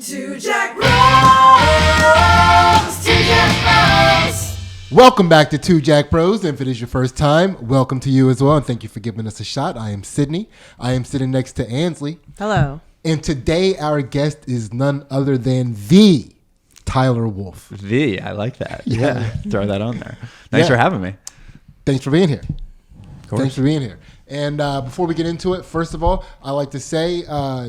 Two Jack Bros! Two Jack Bros! Welcome back to Two Jack Bros. And if it is your first time, welcome to you as well. And thank you for giving us a shot. I am Sidney. I am sitting next to Ansley. Hello. And today our guest is none other than the Tyler Wolf. I like that. Yeah. Throw that on there. Thanks for having me. Thanks for being here. Of course. Thanks for being here. And before we get into it, first of all, I like to say,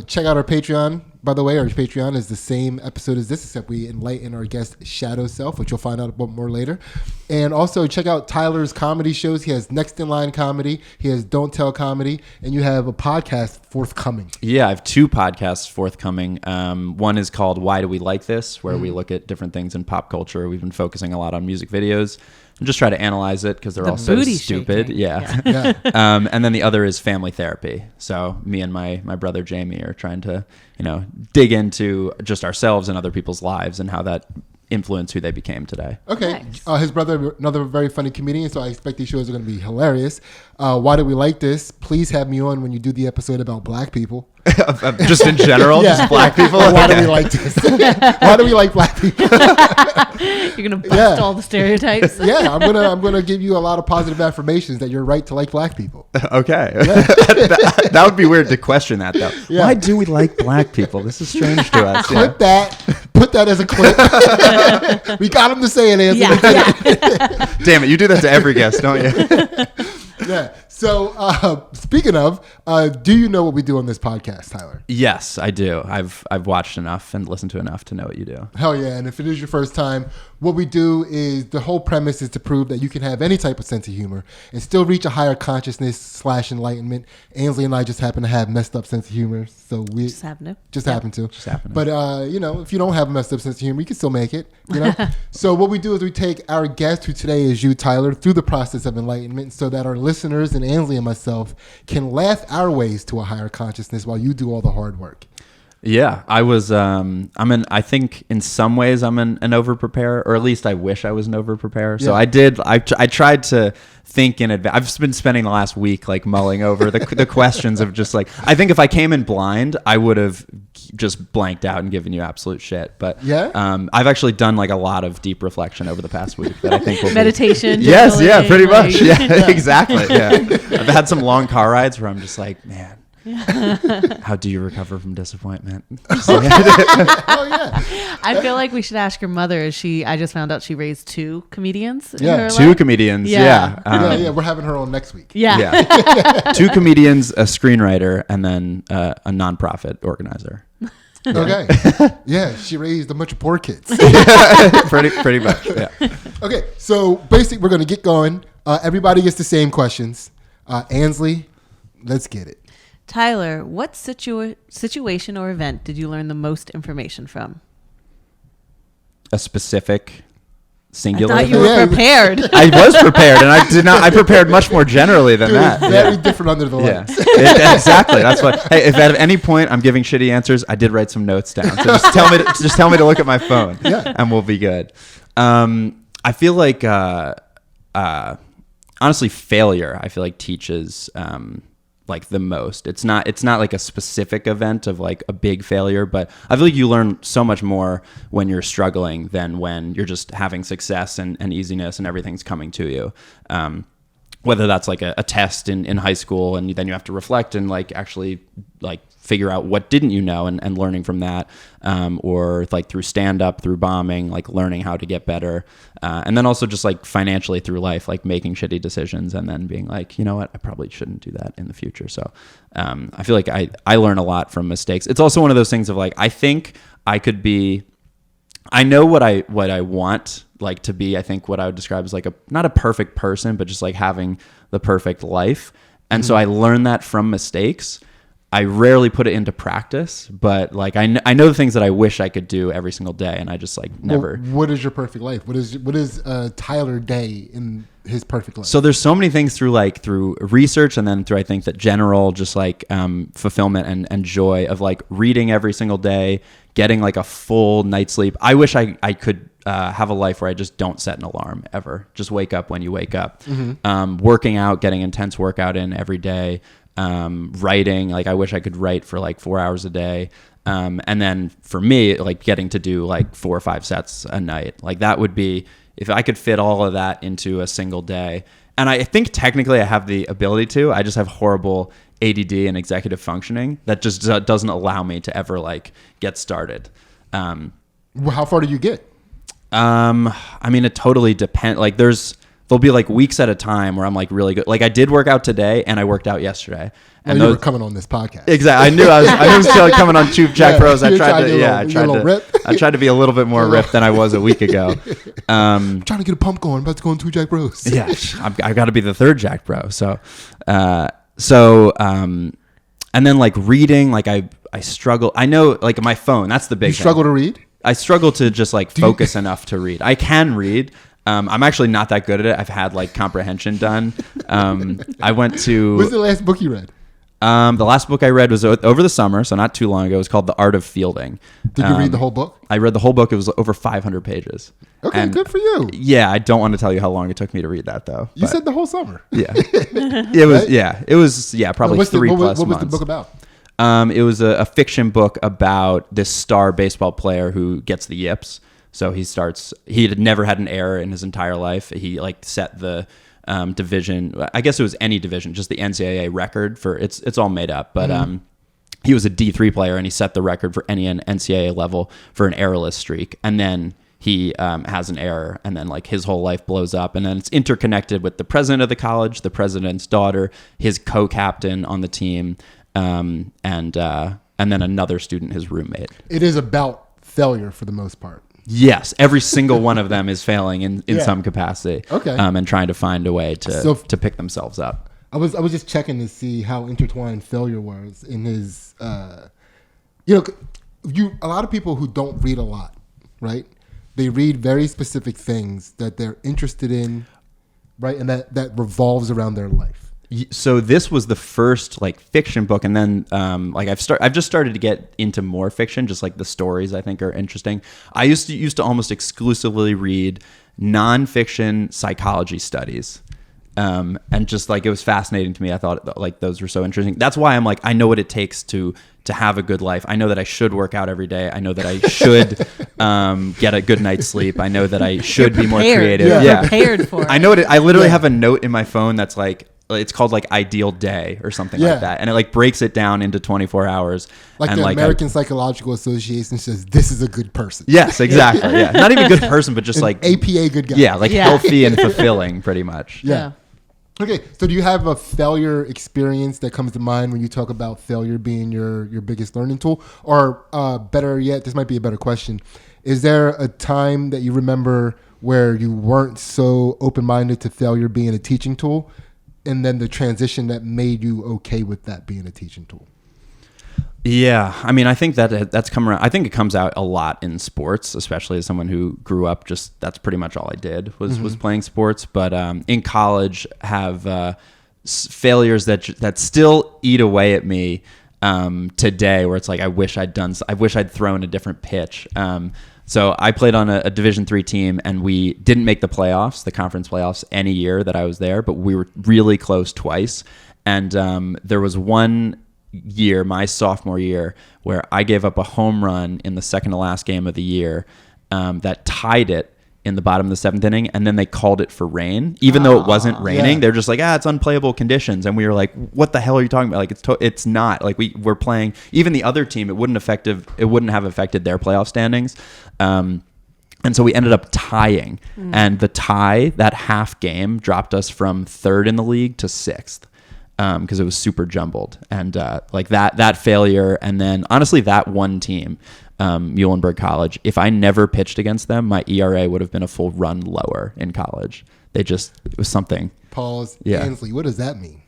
check out our Patreon. By the way, our Patreon is the same episode as this, except we enlighten our guest shadow self, which you'll find out about more later. And also check out Tyler's comedy shows. He has Next in Line comedy. He has Don't Tell comedy. And you have a podcast forthcoming. Yeah, I have two podcasts forthcoming. One is called Why Do We Like This, where we look at different things in pop culture. We've been focusing a lot on music videos. And just try to analyze it because they're all so stupid. Shaking. Yeah. And then the other is family therapy. So me and my brother Jamie are trying to, dig into just ourselves and other people's lives and how that influenced who they became today. Okay. Nice. His brother, another very funny comedian, so I expect these shows are going to be hilarious. Why Do We Like This? Please have me on when you do the episode about black people. Just in general, just black people. Why do we like this? Why do we like black people? You're gonna bust all the stereotypes. Yeah, I'm gonna give you a lot of positive affirmations that you're right to like black people. Okay. That would be weird to question that, though. Yeah. Why do we like black people? This is strange to us. Clip that. Put that as a clip. We got him to say it, Anthony. Yeah. Damn it, you do that to every guest, don't you? Yeah. So, speaking of, do you know what we do on this podcast, Tyler? Yes, I do. I've watched enough and listened to enough to know what you do. Hell yeah. And if it is your first time, what we do is the whole premise is to prove that you can have any type of sense of humor and still reach a higher consciousness / enlightenment. Ansley and I just happen to have messed up sense of humor. So we Just happen to. happen to. Just happen to. But, if you don't have a messed up sense of humor, you can still make it, So what we do is we take our guest, who today is you, Tyler, through the process of enlightenment so that our listeners and Ansley and myself can laugh our ways to a higher consciousness while you do all the hard work. Yeah, I was. I think in some ways I'm an over preparer, or at least I wish I was an over preparer. So I did. I tried to think in advance. I've been spending the last week like mulling over the questions of just like. I think if I came in blind, I would have just blanked out and given you absolute shit. But I've actually done like a lot of deep reflection over the past week that I think will meditation. Yes, yeah, pretty much. Yeah, exactly. Yeah, I've had some long car rides where I'm just like, man. How do you recover from disappointment? Oh yeah. I feel like we should ask your mother. I just found out she raised two comedians. In her Two life. comedians. Yeah. Yeah. We're having her on next week. Yeah. Two comedians, a screenwriter, and then a nonprofit organizer. Okay. Yeah, she raised a bunch of poor kids. pretty much. Yeah. Okay, so basically we're going to get going. Everybody gets the same questions. Ansley, let's get it. Tyler, what situation or event did you learn the most information from? A specific singular. I thought you were prepared. I was prepared, and I did not. I prepared much more generally than that. Very different under the lights. Exactly. That's what. Hey, if at any point I'm giving shitty answers, I did write some notes down. So just tell me to look at my phone, and we'll be good. I feel like honestly, failure. I feel like teaches. Like the most. It's not like a specific event of like a big failure, but I feel like you learn so much more when you're struggling than when you're just having success and easiness and everything's coming to you. Whether that's like a test in high school and then you have to reflect and like actually like figure out what didn't you know and learning from that, or like through stand-up, through bombing, like learning how to get better, and then also just like financially through life, like making shitty decisions and then being like, you know what, I probably shouldn't do that in the future. So I feel like I learn a lot from mistakes. It's also one of those things of like, I think I know what I want like to be. I think what I would describe as like not a perfect person, but just like having the perfect life. And so I learned that from mistakes. I rarely put it into practice, but like I know the things that I wish I could do every single day, and I just like never. Well, what is your perfect life? What is Tyler Day in his perfect life? So there's so many things through research, and then through I think that general just like fulfillment and joy of like reading every single day, getting like a full night's sleep. I wish I could have a life where I just don't set an alarm ever. Just wake up when you wake up. Working out, getting intense workout in every day. Writing, like I wish I could write for like 4 hours a day. And then for me, like getting to do like 4 or 5 sets a night, like that would be, if I could fit all of that into a single day. And I think technically I have the ability to, I just have horrible ADD and executive functioning that just doesn't allow me to ever like get started. Well, how far do you get? I mean, it totally depends. Like there'll be like weeks at a time where I'm like really good. Like I did work out today and I worked out yesterday. And you were coming on this podcast. Exactly. I knew I was still coming on Jack Bros. I tried to be a little bit more ripped than I was a week ago. I'm trying to get a pump going. I'm about to go on 2 Jack Bros. Yeah. I've got to be the 3rd Jack Bro. So, and then like reading, like I struggle. I know like my phone, that's the big You struggle to read? I struggle to just like focus enough to read. I can read. I'm actually not that good at it. I've had like comprehension done. I went to... What's the last book you read? The last book I read was over the summer, so not too long ago. It was called The Art of Fielding. Did you read the whole book? I read the whole book. It was over 500 pages. Okay, good for you. Yeah, I don't want to tell you how long it took me to read that, though. You said the whole summer. Yeah. It was, right? probably What's 3+ months. What was the months. book about? It was a fiction book about this star baseball player who gets the yips. So he had never had an error in his entire life. He like set the division, I guess it was any division, just the NCAA record for it's all made up. But he was a D3 player and he set the record for any NCAA level for an errorless streak. And then he has an error and then like his whole life blows up. And then it's interconnected with the president of the college, the president's daughter, his co-captain on the team, and then another student, his roommate. It is about failure for the most part. Yes, every single one of them is failing in some capacity. Okay, and trying to find a way to pick themselves up. I was just checking to see how intertwined failure was in his. A lot of people who don't read a lot, right? They read very specific things that they're interested in, right, and that revolves around their life. So this was the first like fiction book, and then I've just started to get into more fiction. Just like the stories I think are interesting. I used to almost exclusively read nonfiction psychology studies, and just like it was fascinating to me. I thought like those were so interesting. That's why I'm like I know what it takes to have a good life. I know that I should work out every day. I know that I should get a good night's sleep. I know that I should be more creative. Yeah. Prepared for it. I know it. I literally have a note in my phone that's like. It's called like Ideal Day or something like that. And it like breaks it down into 24 hours. Like and the American Psychological Association says, this is a good person. Yes, exactly. Yeah. Not even good person, but just An like APA good guy. Yeah. Like healthy and fulfilling pretty much. Yeah. Okay. So do you have a failure experience that comes to mind when you talk about failure being your biggest learning tool? Or better yet, this might be a better question. Is there a time that you remember where you weren't so open-minded to failure being a teaching tool? And then the transition that made you okay with that being a teaching tool? Yeah, I mean, I think that's come around. I think it comes out a lot in sports, especially as someone who grew up that's pretty much all I did was playing sports. But in college, have failures that still eat away at me today. Where it's like I wish I'd thrown a different pitch. So I played on a Division III team, and we didn't make the playoffs, the conference playoffs, any year that I was there, but we were really close twice. And there was one year, my sophomore year, where I gave up a home run in the second to last game of the year that tied it in the bottom of the 7th inning, and then they called it for rain, even though it wasn't raining. Yeah. They're just like, it's unplayable conditions, and we were like, what the hell are you talking about? Like, it's not like we're playing. Even the other team, it wouldn't have affected their playoff standings, and so we ended up tying, and the tie, that half game, dropped us from 3rd in the league to 6th. Because it was super jumbled, and like that failure, and then honestly that one team, Muhlenberg College, if I never pitched against them, my ERA would have been a full run lower in college. It was something. Pause. Yeah. Ansley, what does that mean?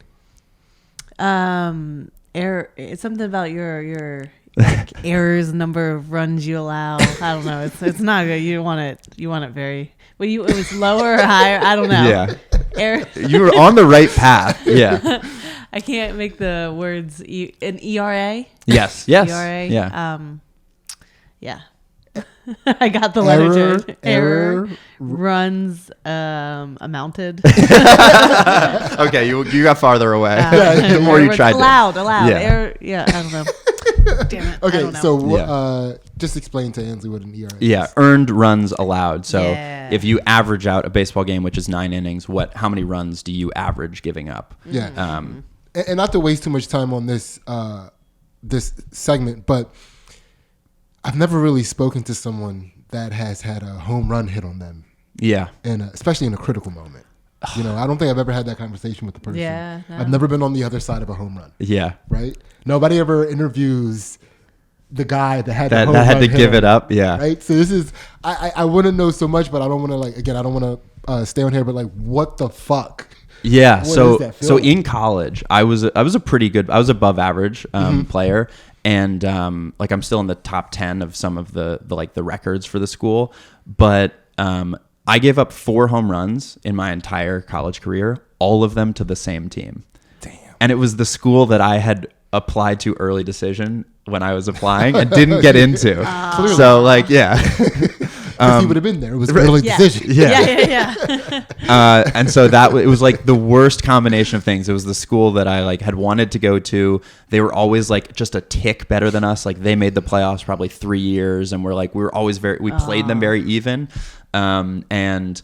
It's something about your like errors, number of runs you allow. I don't know. It's not good. You want it very. Well, it was lower or higher. I don't know. Yeah. You were on the right path. Yeah. I can't make the words. An ERA. Yes. ERA. Yeah. Yeah. I got the letter. Error. Runs amounted. Okay, you got farther away. The more you tried. Allowed. Yeah. Error, yeah. I don't know. Damn it. I Okay, don't know. so Yeah. just explain to Ansley what an ERA is. Yeah, earned runs allowed. So Yeah. if you average out a baseball game, which is 9 innings, how many runs do you average giving up? Yeah. Um, And not to waste too much time on this this segment, but I've never really spoken to someone that has had a home run hit on them, yeah. and especially in a critical moment. You know, I don't think I've ever had that conversation with the person. Yeah, no. I've never been on the other side of a home run. Yeah. Right? Nobody ever interviews the guy that had the That home had run to hit give on it him, up. Yeah. Right? So this is I want to know so much, but I don't want to I don't want to stay on here. But like, what the fuck? Yeah. What So does that feel so like? in college, I was a pretty good. I was above average Mm-hmm. player, and like I'm still in the top 10 of some of the records for the school. But I gave up 4 home runs in my entire college career, all of them to the same team. Damn. And it was the school that I had applied to early decision when I was applying and didn't get into. Clearly. So like, yeah. Because he would have been there. It was an early Yeah. decision. Yeah. And so it was like the worst combination of things. It was the school that I like had wanted to go to. They were always like just a tick better than us. Like they made the playoffs probably 3 years, and we were always we played them very even. And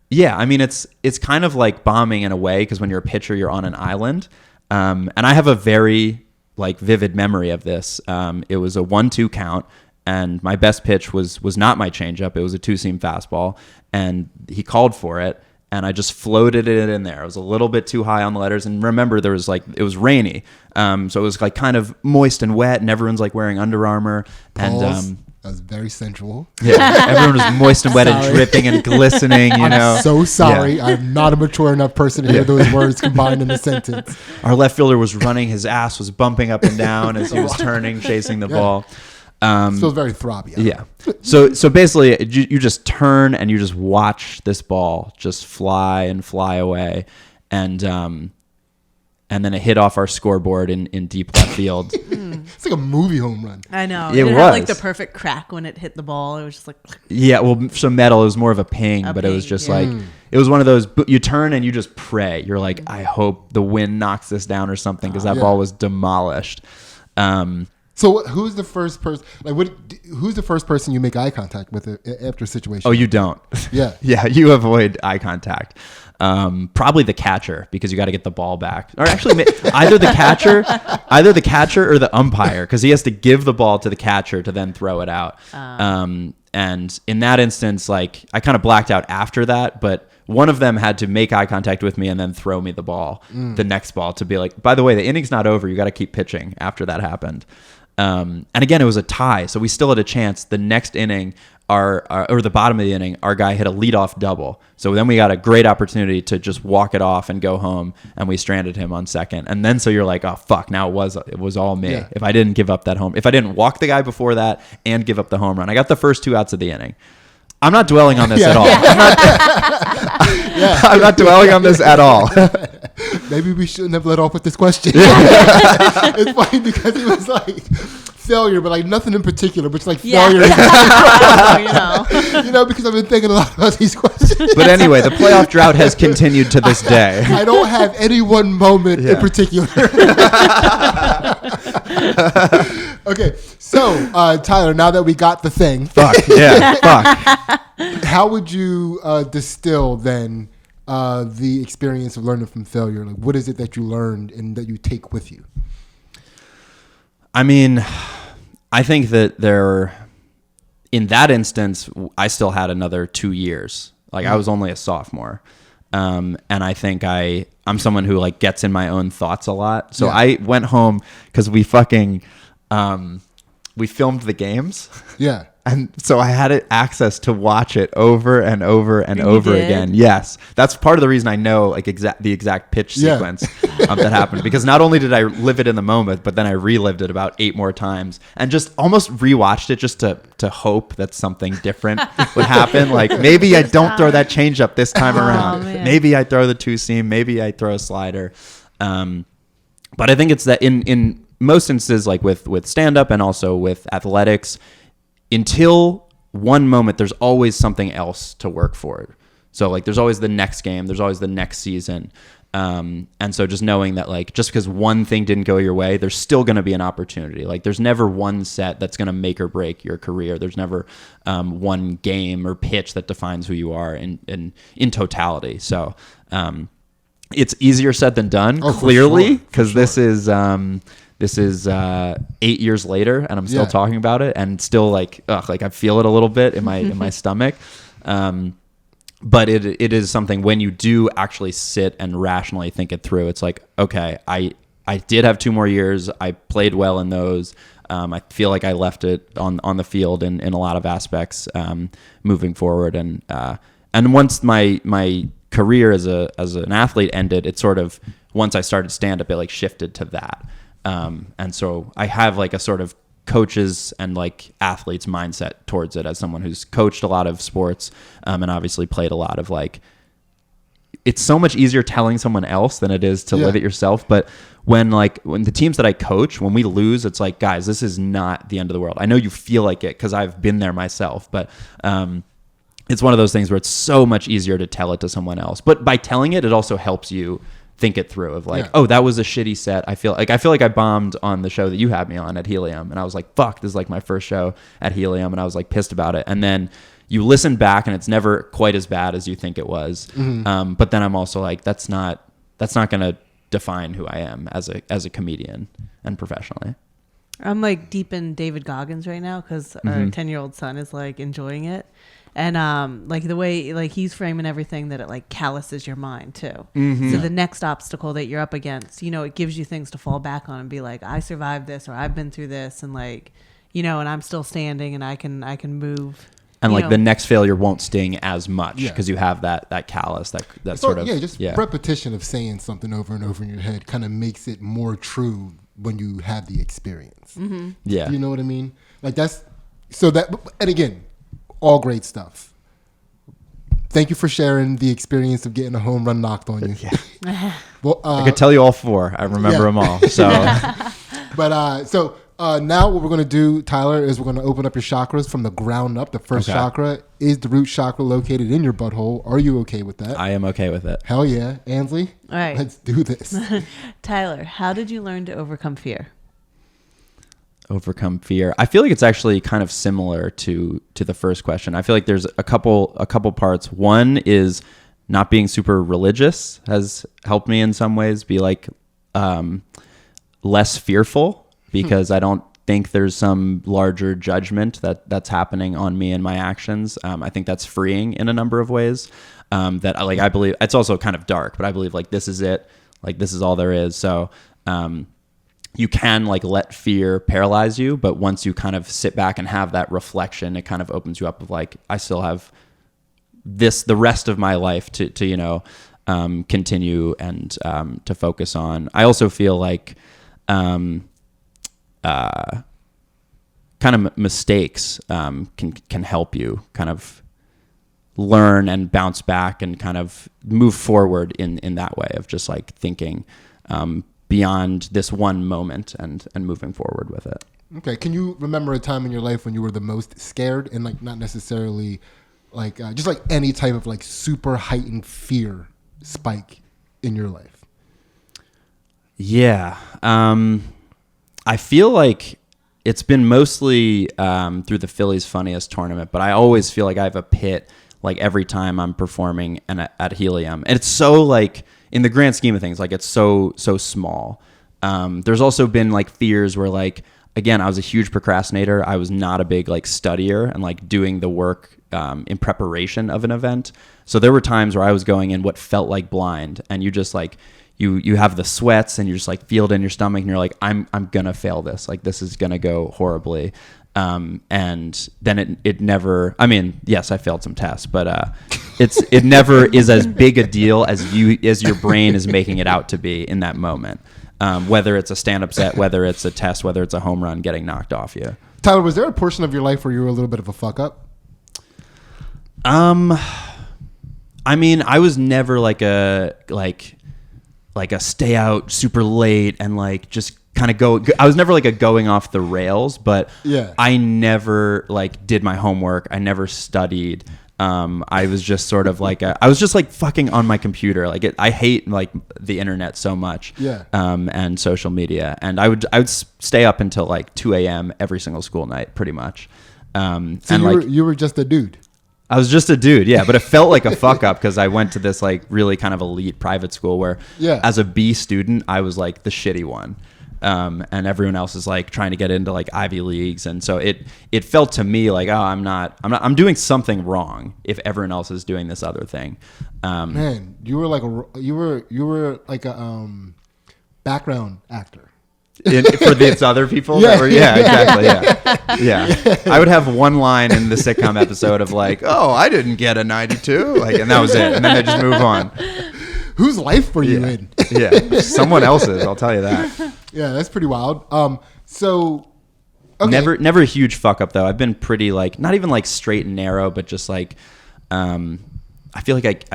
yeah, I mean it's kind of like bombing in a way, because when you're a pitcher, you're on an island. And I have a very like vivid memory of this. It was a 1-2 count. And my best pitch was not my changeup. It was a 2-seam fastball, and he called for it, and I just floated it in there. It was a little bit too high on the letters, and remember it was rainy, so it was like kind of moist and wet, and everyone's like wearing Under Armour, Pause. and That was very sensual. yeah, everyone was moist and wet and Sorry. dripping and glistening. You know, So sorry. Yeah. I'm not a mature enough person to hear those words combined in a sentence. Our left fielder was running; his ass was bumping up and down as he was turning, chasing the ball. It feels very throbby. Yeah. So basically, you just turn and you just watch this ball just fly and fly away, and then it hit off our scoreboard in deep left field. It's like a movie home run. I know. It had like the was. perfect crack when it hit the ball. It was just like, Yeah. Well, so metal. It was more of a ping, but it was ping, just yeah. like it was one of those. You turn and you just pray. You're like, I hope the wind knocks this down or something, because that Yeah. ball was demolished. So who's the first person? Who's the first person you make eye contact with after a situation? Oh, you don't. Yeah. Yeah, you avoid eye contact. Probably the catcher, because you got to get the ball back. Or actually, either the catcher or the umpire, because he has to give the ball to the catcher to then throw it out. And in that instance, like I kind of blacked out after that, but one of them had to make eye contact with me and then throw me the ball, the next ball, to be like, by the way, the inning's not over. You got to keep pitching after that happened. And again, it was a tie, so we still had a chance. The next inning, or the bottom of the inning, our guy hit a leadoff double. So then we got a great opportunity to just walk it off and go home, and we stranded him on second. And then so you're like, oh fuck, now it was all me. Yeah. If I didn't give up that home, if I didn't walk the guy before that and give up the home run, I got the first 2 outs of the inning. I'm not dwelling on this at all. I'm not dwelling on this at all. Maybe we shouldn't have let off with this question. It's funny because it was like failure, but like nothing in particular, but like yeah. failure. You know. Because I've been thinking a lot about these questions. But anyway, the playoff drought has continued to this day. I don't have any one moment in Yeah. particular. Okay, so Tyler, now that we got the thing, Fuck. how would you distill then the experience of learning from failure? Like, what is it that you learned and that you take with you? I mean, I think that in that instance, I still had another 2 years. Like I was only a sophomore. And I think I'm someone who like gets in my own thoughts a lot. So Yeah. I went home because we fucking, we filmed the games. Yeah. And so I had access to watch it over and over and You over did? again. Yes, that's part of the reason I know like the exact pitch Yeah. sequence that happened, because not only did I live it in the moment, but then I relived it about 8 more times and just almost rewatched it just to hope that something different would happen. Like maybe I don't throw that changeup this time around. man. Maybe I throw the 2-seam. Maybe I throw a slider. But I think it's that in most instances, like with stand-up and also with athletics, until one moment, there's always something else to work for. So like there's always the next game, there's always the next season. And so just knowing that like just because one thing didn't go your way, there's still going to be an opportunity. Like there's never one set that's going to make or break your career. There's never one game or pitch that defines who you are in totality. So it's easier said than done, clearly, because this is 8 years later, and I'm still talking about it, and still like I feel it a little bit in my stomach. But it is something when you do actually sit and rationally think it through. It's like, okay, I did have 2 more years. I played well in those. I feel like I left it on the field in a lot of aspects moving forward. And once my career as an athlete ended, it sort of, once I started stand up, it like shifted to that. And so I have like a sort of coaches and like athletes mindset towards it as someone who's coached a lot of sports and obviously played a lot of like, it's so much easier telling someone else than it is to live it yourself. But when the teams that I coach, when we lose, it's like, guys, this is not the end of the world. I know you feel like it because I've been there myself, but it's one of those things where it's so much easier to tell it to someone else. But by telling it, it also helps you think it through of like, oh, that was a shitty set. I feel like I bombed on the show that you had me on at Helium, and I was like, fuck, this is like my first show at Helium, and I was like pissed about it. And then you listen back and it's never quite as bad as you think it was. But then I'm also like, that's not going to define who I am as a comedian and professionally. I'm like deep in David Goggins right now because our 10-year-old son is like enjoying it. And like the way like he's framing everything that it like calluses your mind too. So the next obstacle that you're up against, you know, it gives you things to fall back on and be like, I survived this, or I've been through this, and like, you know, and I'm still standing and I can move. And like the next failure won't sting as much because you have that callus, that sort of repetition of saying something over and over in your head kind of makes it more true when you have the experience. Yeah, you know what I mean? Like that's so that, and again, all great stuff. Thank you for sharing the experience of getting a home run knocked on you. Well, I could tell you all 4. I remember them all. So, but now what we're going to do, Tyler, is we're going to open up your chakras from the ground up. The first chakra is the root chakra located in your butthole. Are you okay with that? I am okay with it. Hell yeah. Ansley? All right. Let's do this. Tyler, how did you learn to overcome fear? Overcome fear. I feel like it's actually kind of similar to the first question. I feel like there's a couple parts. One is not being super religious has helped me in some ways be like less fearful because I don't think there's some larger judgment that's happening on me and my actions. I think that's freeing in a number of ways. That like I believe it's also kind of dark, but I believe like this is it. Like this is all there is. So you can like let fear paralyze you, but once you kind of sit back and have that reflection, it kind of opens you up of like, I still have the rest of my life to you know, continue and to focus on. I also feel like kind of mistakes can help you kind of learn and bounce back and kind of move forward in that way of just like thinking beyond this one moment and moving forward with it. Okay. Can you remember a time in your life when you were the most scared and like not necessarily like just like any type of like super heightened fear spike in your life? Yeah. I feel like it's been mostly through the Phillies Funniest tournament, but I always feel like I have a pit like every time I'm performing at Helium. And it's so like, in the grand scheme of things, like it's so small. There's also been like fears where like, again, I was a huge procrastinator. I was not a big like studier and like doing the work in preparation of an event. So there were times where I was going in what felt like blind, and you just like, you have the sweats and you just like feel it in your stomach and you're like, I'm gonna fail this. Like this is gonna go horribly. And then it never, I mean, yes, I failed some tests, but it never is as big a deal as your brain is making it out to be in that moment. Whether it's a stand-up set, whether it's a test, whether it's a home run getting knocked off you. Tyler, was there a portion of your life where you were a little bit of a fuck up? I mean, I was never like a stay out super late and like just kind of I was never like a going off the rails, but I never like did my homework. I never studied. I was just sort of like I was just like fucking on my computer. Like I hate like the internet so much. Yeah. And social media. And I would stay up until like 2 a.m. every single school night, pretty much. So and you were just a dude. I was just a dude, yeah, but it felt like a fuck up because I went to this like really kind of elite private school where, as a B student, I was like the shitty one, and everyone else is like trying to get into like Ivy Leagues, and so it felt to me like, oh, I'm doing something wrong if everyone else is doing this other thing. Man, you were like a background actor. For these other people exactly, yeah. I would have one line in the sitcom episode of like, oh, I didn't get a 92, like, and that was it, and then they just move on. Whose life were you in? Yeah, someone else's, I'll tell you that. Yeah, that's pretty wild. So okay. Never a huge fuck up though. I've been pretty like, not even like straight and narrow, but just like I feel like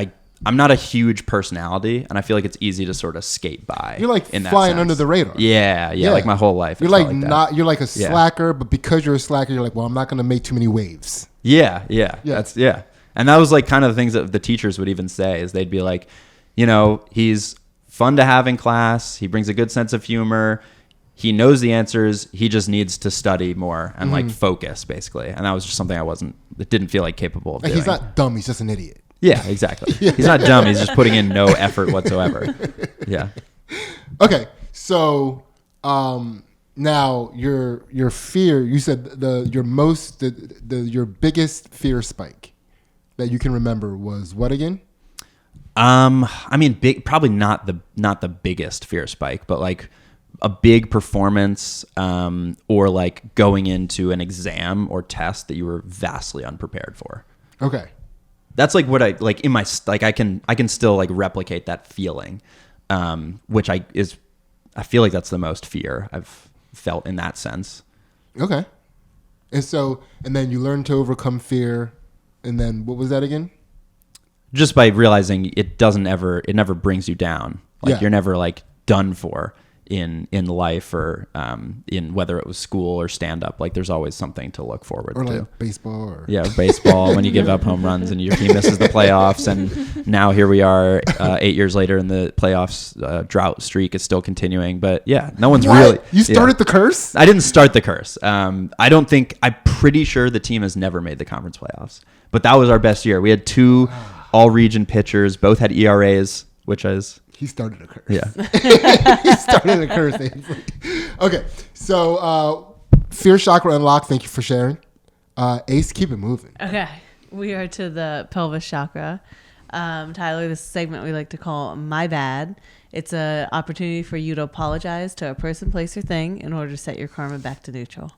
I'm not a huge personality, and I feel like it's easy to sort of skate by. You're like in that flying sense. under the radar. Yeah, like my whole life. You're it's like felt not. that. You're like a slacker, but because you're a slacker, you're like, well, I'm not going to make too many waves. Yeah. That's and that was like kind of the things that the teachers would even say is they'd be like, you know, he's fun to have in class. He brings a good sense of humor. He knows the answers. He just needs to study more and like focus, basically. And that was just something it didn't feel like capable of doing. He's not dumb. He's just an idiot. Yeah, exactly. He's not dumb. He's just putting in no effort whatsoever. Yeah. Okay, so now your fear. You said your biggest fear spike that you can remember was what again? I mean, probably not the biggest fear spike, but like a big performance, or like going into an exam or test that you were vastly unprepared for. Okay. That's like what I like in my like I can still like replicate that feeling, which I feel like that's the most fear I've felt in that sense. Okay, and then you learn to overcome fear, and then what was that again? Just by realizing it never brings you down. Like you're never like done for in life or in whether it was school or stand up. Like there's always something to look forward to. Like baseball baseball when you give up home runs and your team misses the playoffs, and now here we are 8 years later and the playoffs drought streak is still continuing. But yeah, no one's really. You started the curse? I didn't start the curse. I'm pretty sure the team has never made the conference playoffs, but that was our best year. We had 2 all region pitchers, both had ERAs, which is. He started a curse. Yeah. He started a curse. Okay. So, Fear Chakra Unlocked. Thank you for sharing. Ace, keep it moving. Okay. We are to the pelvis chakra. Tyler, this segment we like to call My Bad. It's an opportunity for you to apologize to a person, place, or thing in order to set your karma back to neutral.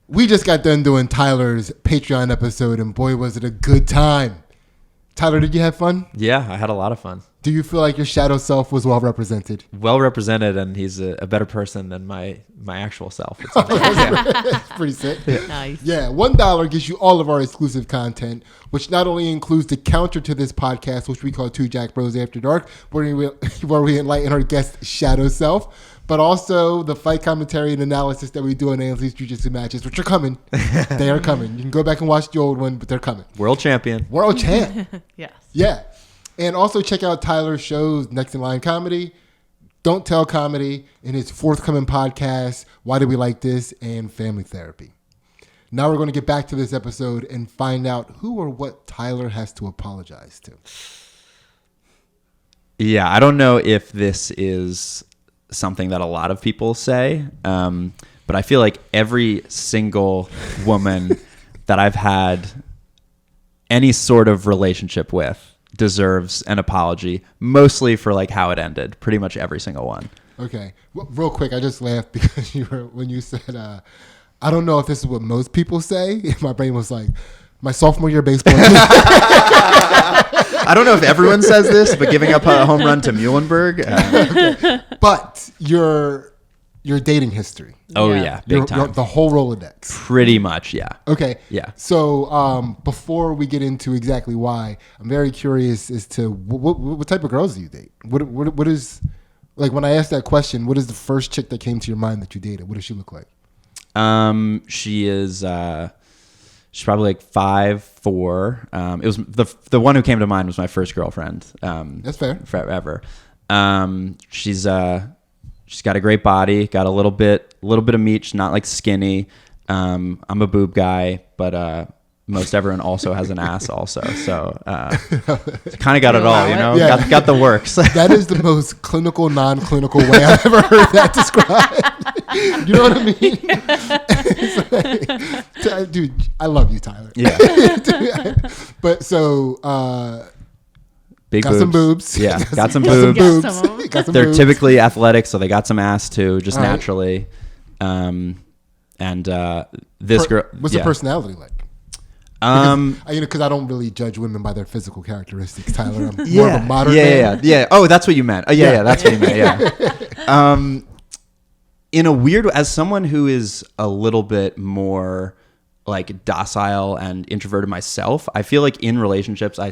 We just got done doing Tyler's Patreon episode, and boy, was it a good time. Tyler, did you have fun? Yeah, I had a lot of fun. Do you feel like your shadow self was well represented? Well represented, and he's a better person than my actual self. It's pretty sick. Nice. Yeah, $1 gives you all of our exclusive content, which not only includes the counter to this podcast, which we call Two Jack Bros After Dark, where we enlighten our guest shadow self, but also the fight commentary and analysis that we do on Ansley's Jiu-Jitsu matches, which are coming. They are coming. You can go back and watch the old one, but they're coming. World champion. World champ. Yes. Yeah. And also check out Tyler's shows, Next in Line Comedy, Don't Tell Comedy, and his forthcoming podcast, Why Did We Like This, and Family Therapy. Now we're going to get back to this episode and find out who or what Tyler has to apologize to. Yeah, I don't know if this is something that a lot of people say, but I feel like every single woman that I've had any sort of relationship with deserves an apology, mostly for like how it ended. Pretty much every single one. Okay. Real quick, I just laughed because when you said, I don't know if this is what most people say. My brain was like, my sophomore year baseball. I don't know if everyone says this, but giving up a home run to Muhlenberg. Okay. But your dating history. Oh yeah, big time. The whole Rolodex. Pretty much, yeah. Okay. Yeah. So before we get into exactly why, I'm very curious as to what type of girls do you date? What is, like, when I asked that question, what is the first chick that came to your mind that you dated? What does she look like? She is She's probably like 5'4". It was the one who came to mind was my first girlfriend. That's fair. Forever. She's got a great body, got a little bit of meat. She's not like skinny. I'm a boob guy, but most everyone also has an ass also. So kind of got it all, you know. Yeah. Got the works. That is the most clinical, non-clinical way I've ever heard that described. You know what I mean? It's like, dude, I love you, Tyler. Yeah. But so Big got some boobs. Yeah, got some Got some boobs. boobs. Got some They're boobs. typically athletic, so they got some ass too, just All right. naturally. This girl. What's the personality like? Because I don't really judge women by their physical characteristics, Tyler. I'm more of a modern man. Yeah. Oh, that's what you meant. Oh, yeah, that's what you meant. Yeah. In a weird way, as someone who is a little bit more like docile and introverted myself, I feel like in relationships, I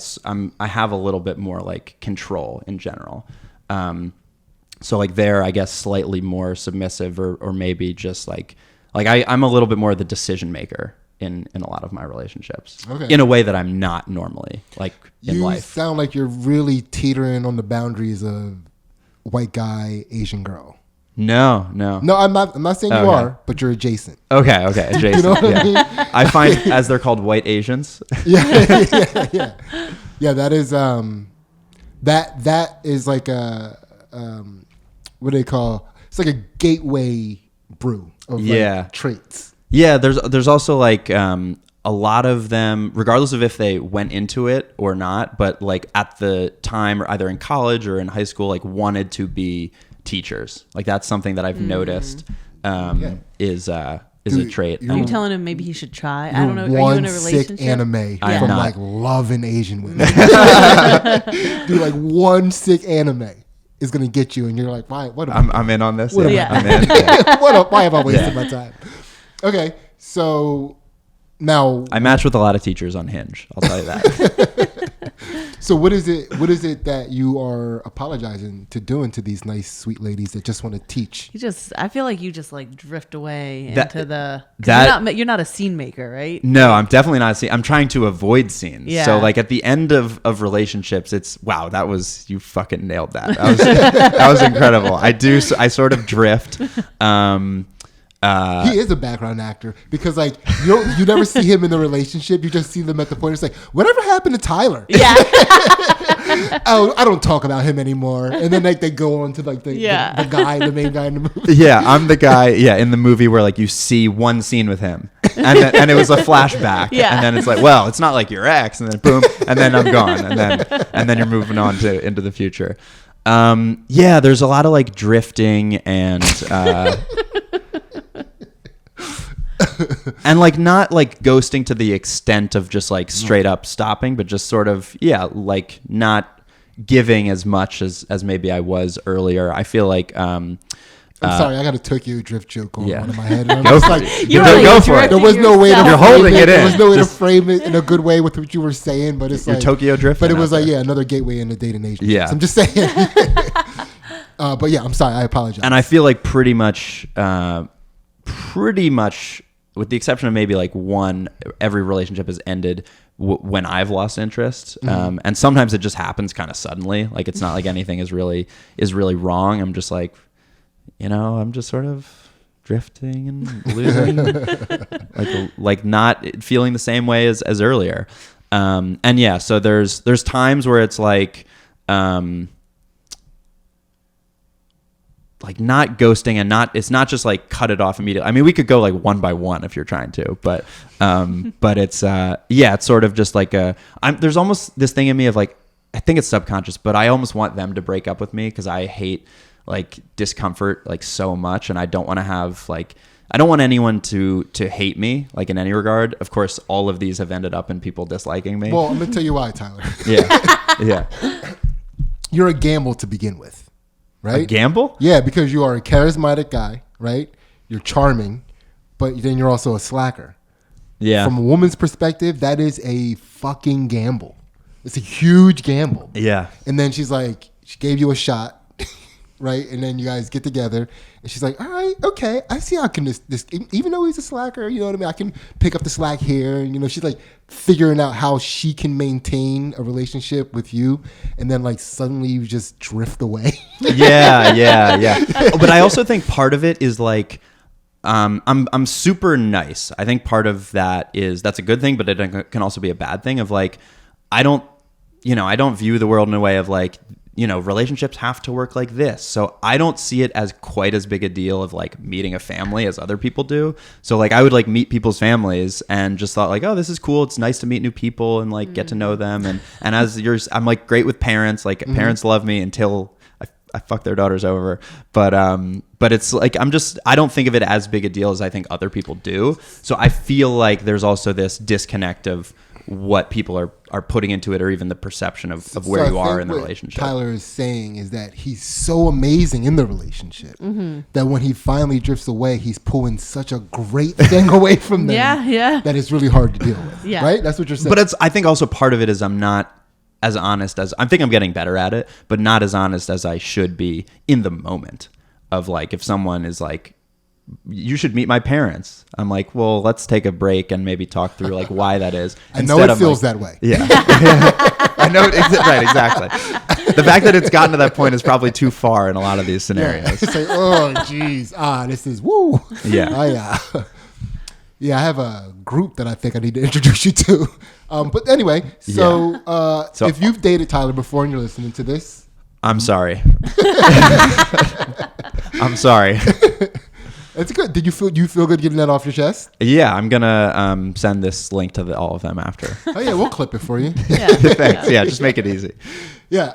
have a little bit more like control in general. So like there, I guess slightly more submissive, or maybe just like I'm a little bit more the decision maker in a lot of my relationships. Okay. In a way that I'm not normally like in You life. sound like you're really teetering on the boundaries of white guy, Asian girl. No. No, I'm not saying you Okay. are, but you're adjacent. Okay, Jason. You know what I mean? I find, as they're called, white Asians. Yeah. That is that is like a what do they call? It's like a gateway brew of like traits. Yeah, there's also like a lot of them, regardless of if they went into it or not, but like at the time, or either in college or in high school, like wanted to be teachers. Like that's something that I've noticed is a trait. Are you telling him maybe he should try? I don't know. Are you One in a relationship? sick anime I'm from not. like loving Asian women. Dude, like one sick anime is gonna get you, and you're like, why? What? I'm in on this. What Yeah. I'm in. Yeah. Why have I wasted my time? Okay, so now I match with a lot of teachers on Hinge. I'll tell you that. So what is it that you are apologizing to doing to these nice sweet ladies that just want to teach? I feel like you just like drift away That- into the. 'Cause that- you're not a scene maker, right? No, I'm definitely not. I'm trying to avoid scenes. Yeah. So like at the end of relationships, it's wow. You fucking nailed that. That was incredible. I sort of drift. He is a background actor because like you never see him in the relationship. You just see them at the point. It's like whatever happened to Tyler? Yeah. I don't talk about him anymore. And then like they go on to like the main guy in the movie. Yeah, I'm the guy. Yeah, in the movie where like you see one scene with him, and it was a flashback. Yeah. And then it's like, well, it's not like your ex, and then boom, and then I'm gone, and then you're moving on into the future. Yeah, there's a lot of like drifting and. And like not like ghosting to the extent of just like straight up stopping, but just sort of like not giving as much as maybe I was earlier. I feel like I'm sorry, I got a Tokyo drift joke going on in my head. And I'm Go just for like, it. You were Go like for it. there was no way to yourself. You're frame holding it There in. was no way to Just- frame it in a good way with what you were saying, but it's You're like Tokyo drifting But it was out like there. another gateway into dating Asian. Yeah. I'm just saying. But yeah, I'm sorry. I apologize. And I feel like pretty much, with the exception of maybe like one, every relationship has ended when I've lost interest. And sometimes it just happens kind of suddenly. Like it's not like anything is really wrong. I'm just like, I'm just sort of drifting and losing, like not feeling the same way as earlier. And yeah, so there's times where it's like not ghosting and it's not just like cut it off immediately. I mean, we could go like one by one if you're trying to, but it's it's sort of just like there's almost this thing in me of like, I think it's subconscious, but I almost want them to break up with me because I hate like discomfort like so much, and I don't want to have like, I don't want anyone to hate me like in any regard. Of course, all of these have ended up in people disliking me. well, I'm gonna tell you why, Tyler. Yeah. You're a gamble to begin with. Right? A gamble? Yeah, because you are a charismatic guy, right? You're charming, but then you're also a slacker. Yeah. From a woman's perspective, that is a fucking gamble. It's a huge gamble. Yeah. And then she's like, she gave you a shot. right? And then you guys get together, and she's like, all right, okay, I see how can this even though he's a slacker, you know what I mean? I can pick up the slack here. And, you know, she's like figuring out how she can maintain a relationship with you, and then like suddenly you just drift away. Yeah. But I also think part of it is like, I'm super nice. I think part of that is that's a good thing, but it can also be a bad thing of like, I don't view the world in a way of like, you know, relationships have to work like this. So I don't see it as quite as big a deal of like meeting a family as other people do. So like I would like meet people's families and just thought like, oh, this is cool. It's nice to meet new people and like get to know them. And as yours, I'm like great with parents. Like parents love me until I fuck their daughters over. But it's like, I don't think of it as big a deal as I think other people do. So I feel like there's also this disconnect of what people are putting into it, or even the perception of where you are in the relationship. Tyler is saying is that he's so amazing in the relationship that when he finally drifts away, he's pulling such a great thing away from them that it's really hard to deal with. Yeah. Right? That's what you're saying. But I think also part of it is I'm not as honest as I think I'm getting better at it, but not as honest as I should be in the moment of like, if someone is like, you should meet my parents. I'm like, well, let's take a break and maybe talk through like why that is. I know it feels that way. Yeah. I know. Right. Exactly. The fact that it's gotten to that point is probably too far in a lot of these scenarios. It's like, oh, geez. This is woo. Yeah. Yeah, I have a group that I think I need to introduce you to. But anyway, so if you've dated Tyler before and you're listening to this, I'm sorry. I'm sorry. It's good. Do you feel good getting that off your chest? Yeah, I'm gonna send this link to all of them after. Oh yeah, we'll clip it for you. Thanks. Yeah, just make it easy. Yeah.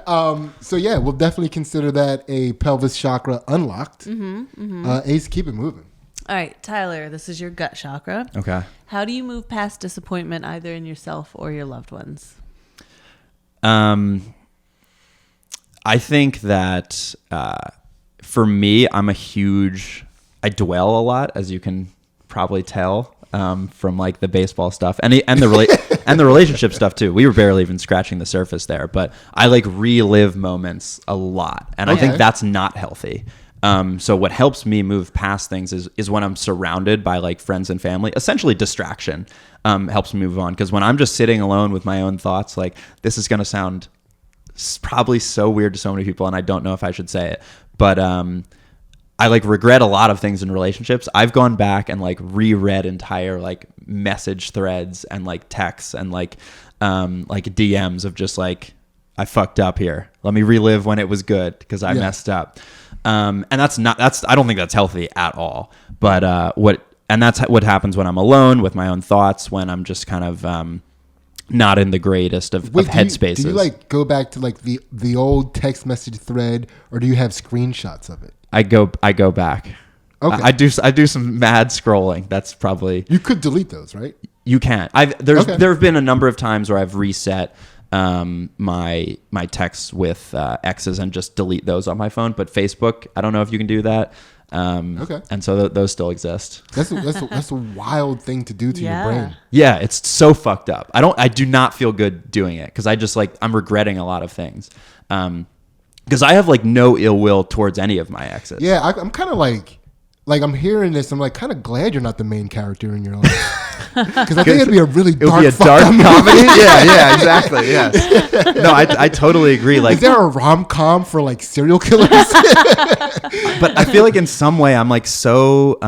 So yeah, we'll definitely consider that a pelvis chakra unlocked. Ace, keep it moving. All right, Tyler, this is your gut chakra. Okay. How do you move past disappointment either in yourself or your loved ones? I think that for me, I dwell a lot, as you can probably tell from like the baseball stuff and the relationship stuff too. We were barely even scratching the surface there, but I like relive moments a lot, and I think that's not healthy. So what helps me move past things is when I'm surrounded by like friends and family. Essentially, distraction helps me move on, because when I'm just sitting alone with my own thoughts, like this is gonna sound probably so weird to so many people, and I don't know if I should say it, but I like regret a lot of things in relationships. I've gone back and like reread entire like message threads and like texts and like DMs of just like, I fucked up here. Let me relive when it was good because I messed up. And I don't think that's healthy at all. But that's what happens when I'm alone with my own thoughts, when I'm just kind of not in the greatest of headspaces. Do you like go back to like the old text message thread, or do you have screenshots of it? I go back. Okay. I do some mad scrolling. That's probably, you could delete those, right? You can't. There have been a number of times where I've reset my texts with exes and just delete those on my phone. But Facebook, I don't know if you can do that. And so those still exist. That's a wild thing to do to your brain. Yeah, it's so fucked up. I do not feel good doing it, because I just like, I'm regretting a lot of things. Because I have like no ill will towards any of my exes. Yeah, I'm kind of like I'm hearing this. I'm like kind of glad you're not the main character in your life, because I think it'd be a really dark comedy. Yeah, exactly. Yes. No, I totally agree. Like, is there a rom-com for like serial killers? But I feel like in some way I'm like so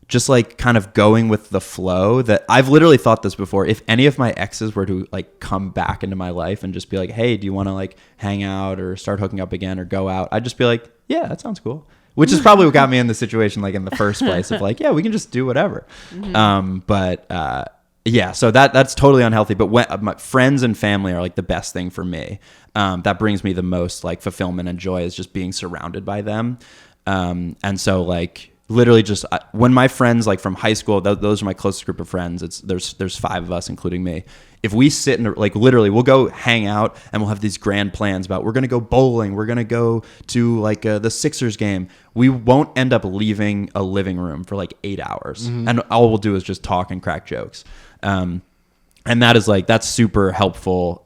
just like kind of going with the flow, that I've literally thought this before. If any of my exes were to like come back into my life and just be like, hey, do you want to like hang out or start hooking up again or go out? I'd just be like, yeah, that sounds cool. Which is probably what got me in the situation, like in the first place, of like, yeah, we can just do whatever. So that's totally unhealthy. But when my friends and family are like the best thing for me. That brings me the most like fulfillment and joy, is just being surrounded by them. And so like, literally just when my friends like from high school, those are my closest group of friends. There's 5 of us, including me. If we sit in like, literally we'll go hang out and we'll have these grand plans about, we're going to go bowling. We're going to go to like the Sixers game. We won't end up leaving a living room for like 8 hours. And all we'll do is just talk and crack jokes. And that is like, that's super helpful,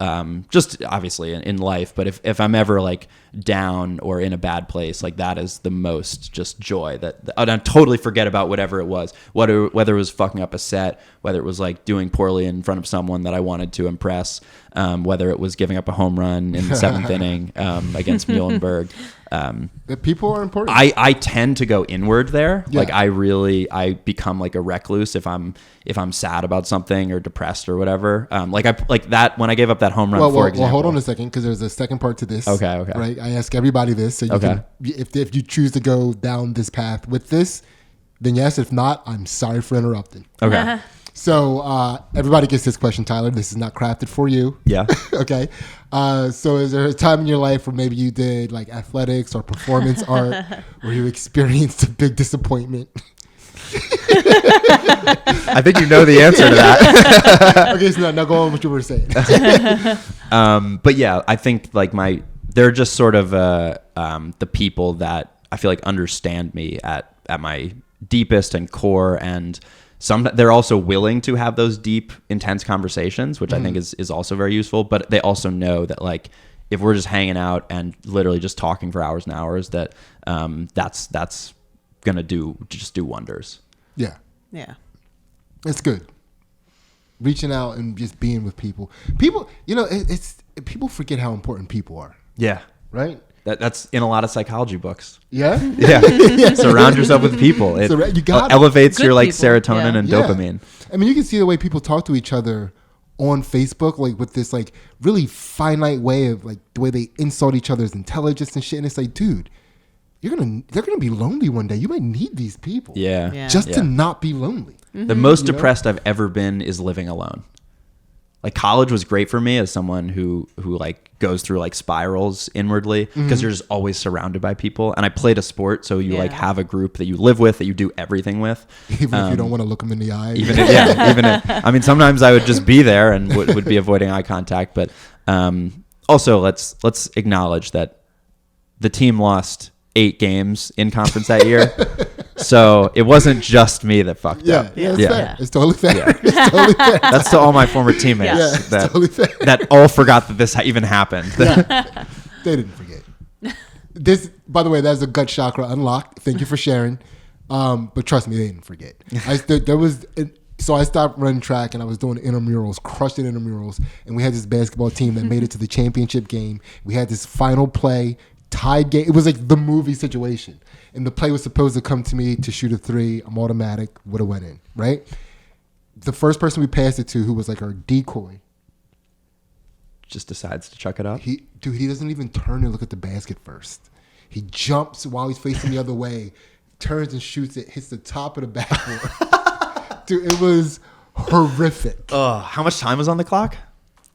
just obviously in life. But if I'm ever like down or in a bad place, like that is the most just joy that I totally forget about whatever it was, whether it was fucking up a set, whether it was like doing poorly in front of someone that I wanted to impress, whether it was giving up a home run in the 7th inning against Muhlenberg. The people are important. I tend to go inward there. Yeah. Like I become like a recluse if I'm sad about something or depressed or whatever. Like that when I gave up that home run. For example. Well, hold on a second, because there's a second part to this. Okay. Right. I ask everybody this, so you can, if you choose to go down this path with this, then yes. If not, I'm sorry for interrupting. Okay. So everybody gets this question, Tyler. This is not crafted for you. Yeah. Okay. So is there a time in your life where maybe you did like athletics or performance art where you experienced a big disappointment? I think you know the answer to that. Okay, so now go on what you were saying. But yeah, I think like they're just sort of the people that I feel like understand me at my deepest and core, and they're also willing to have those deep, intense conversations, which I think is also very useful. But they also know that like if we're just hanging out and literally just talking for hours and hours, that that's gonna do wonders. Yeah, It's good. Reaching out and just being with people. People, it's people forget how important people are. Yeah, Right. that's in a lot of psychology books. Yeah. Yeah, surround yourself with people. It You got elevates Good your like people. serotonin Yeah. and Yeah. dopamine. I mean, you can see the way people talk to each other on Facebook, like with this like really finite way of like the way they insult each other's intelligence and shit. And it's like, dude, they're gonna be lonely one day. You might need these people. Yeah. Just to Yeah. not be lonely. The most depressed I've ever been is living alone. Like college was great for me as someone who like goes through like spirals inwardly because you're just always surrounded by people. And I played a sport, so you like have a group that you live with, that you do everything with. Even if you don't want to look them in the eye. I mean, sometimes I would just be there and would be avoiding eye contact. But also let's acknowledge that the team lost 8 games in conference that year. So it wasn't just me that fucked up. It's fair. It's totally fair. Yeah. It's totally fair. That's to all my former teammates Yeah, it's that, totally fair. that all forgot that this even happened. Yeah. They didn't forget. This, by the way, that's a gut chakra unlocked. Thank you for sharing. But trust me, they didn't forget. So I stopped running track and I was doing intramurals, crushing intramurals, and we had this basketball team that made it to the championship game. We had this final play, tied game. It was like the movie situation. And the play was supposed to come to me to shoot a 3. I'm automatic. Would have went in, right? The first person we passed it to, who was like our decoy, Just decides to chuck it up. he doesn't even turn and look at the basket first. He jumps while he's facing the other way, turns and shoots it, hits the top of the backboard. Dude, it was horrific. How much time was on the clock?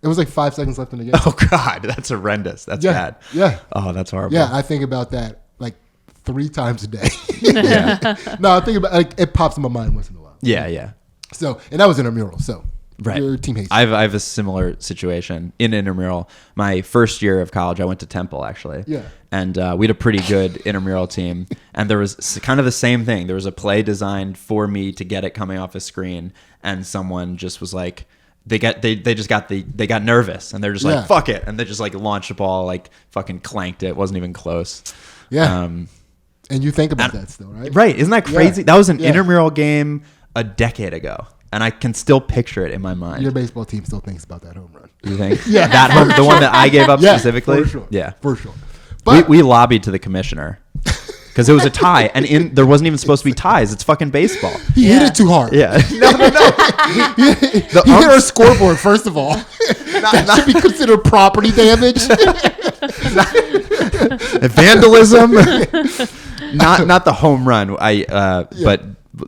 It was like 5 seconds left in the game. Oh God, that's horrendous. That's bad. Yeah. Oh, that's horrible. Yeah, I think about that like 3 times a day. Yeah. No, I think about like it pops in my mind once in a while. Yeah. So, and that was intramural. So, Right. your team hates. I have a similar situation in intramural. My first year of college, I went to Temple actually. Yeah. And we had a pretty good intramural team, and there was kind of the same thing. There was a play designed for me to get it coming off a screen, and someone just was like, they got nervous, and they're just like, fuck it, and they just like launched the ball, like fucking clanked it. It wasn't even close. Yeah. And you think about that still, right? Right? Isn't that crazy? Yeah. That was an Yeah. intramural game a decade ago, and I can still picture it in my mind. Your baseball team still thinks about that home run. You think? Yeah. That home, the one that I gave up specifically. For sure. Yeah. For sure. But We lobbied to the commissioner because it was a tie, and there wasn't even supposed to be ties. It's fucking baseball. he hit it too hard. Yeah. He hit our scoreboard, first of all. That should be considered property damage. Vandalism. Not the home run. But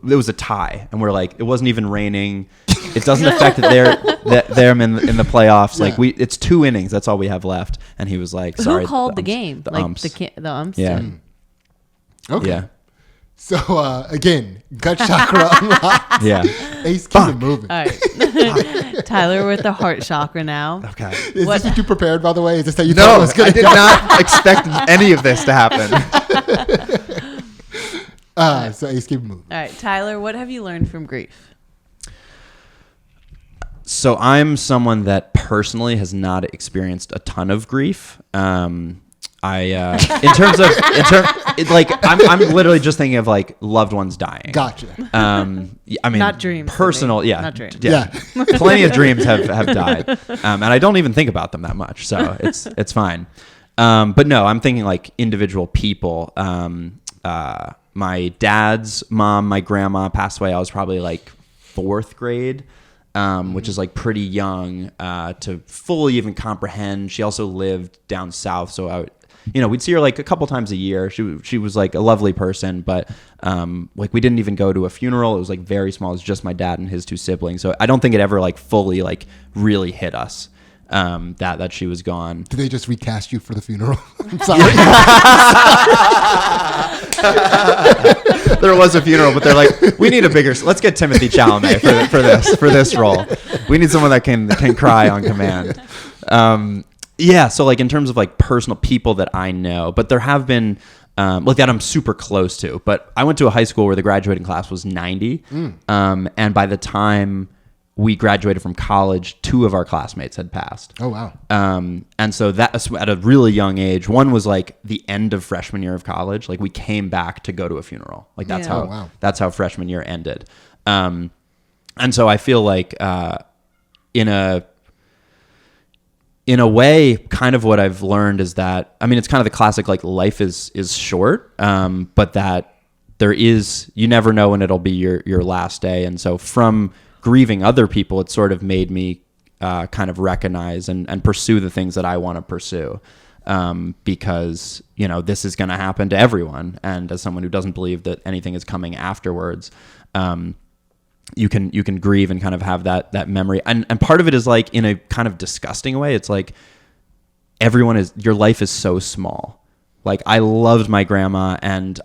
it was a tie, and we're like, it wasn't even raining. It doesn't affect them in the playoffs. Yeah. Like it's 2 innings. That's all we have left. And he was like, sorry. Who called the umps- game? The Like umps. the umps? Yeah. did? Okay. Yeah. So, again, gut chakra unlocked. Yeah. Ace, keep it moving. All right. Tyler with the heart chakra now. Okay. Is What- this what you prepared, by the way? Is this how you thought it No, was going I to did go? not expect any of this to happen. So Ace, keep it moving. All right, Tyler, what have you learned from grief? So I'm someone that personally has not experienced a ton of grief. I'm literally just thinking of like loved ones dying. Gotcha. I mean, Not dreams, personal, Sydney. yeah, Not dreams. yeah. Plenty of dreams have died, and I don't even think about them that much, so it's fine. But no, I'm thinking like individual people. My dad's mom, my grandma passed away. I was probably like 4th grade. Which is like pretty young to fully even comprehend. She also lived down south, so we'd see her like a couple times a year. She was like a lovely person, but like we didn't even go to a funeral. It was like very small. It was just my dad and his 2 siblings. So I don't think it ever like fully like really hit us that she was gone. Did they just recast you for the funeral? I'm sorry. There was a funeral, but they're like, we need a bigger. Let's get Timothy Chalamet for this role. We need someone that can cry on command. Yeah. So like in terms of like personal people that I know, but there have been like that I'm super close to. But I went to a high school where the graduating class was 90, and by the time we graduated from college, 2 of our classmates had passed. Oh, wow. And so that at a really young age, one was like the end of freshman year of college. Like we came back to go to a funeral. Like that's Yeah. how that's how freshman year ended. And so I feel like in a way, kind of what I've learned is that, I mean, it's kind of the classic, like life is short, but that you never know when it'll be your last day. And so from grieving other people, it sort of made me kind of recognize and pursue the things that I want to pursue, because this is going to happen to everyone. And as someone who doesn't believe that anything is coming afterwards, you can grieve and kind of have that memory. And part of it is like in a kind of disgusting way. It's like your life is so small. Like I loved my grandma, and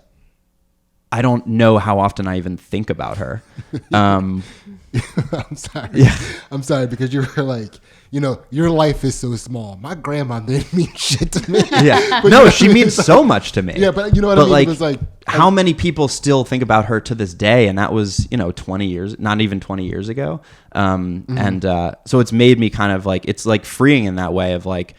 I don't know how often I even think about her. I'm sorry. Yeah. I'm sorry because you're like, your life is so small. My grandma didn't mean shit to me. Yeah. But No, she means so much to me. Yeah, but you know what I mean? Like, It was like how many people still think about her to this day? And that was, 20 years, not even 20 years ago. And so it's made me kind of like, it's like freeing in that way of like,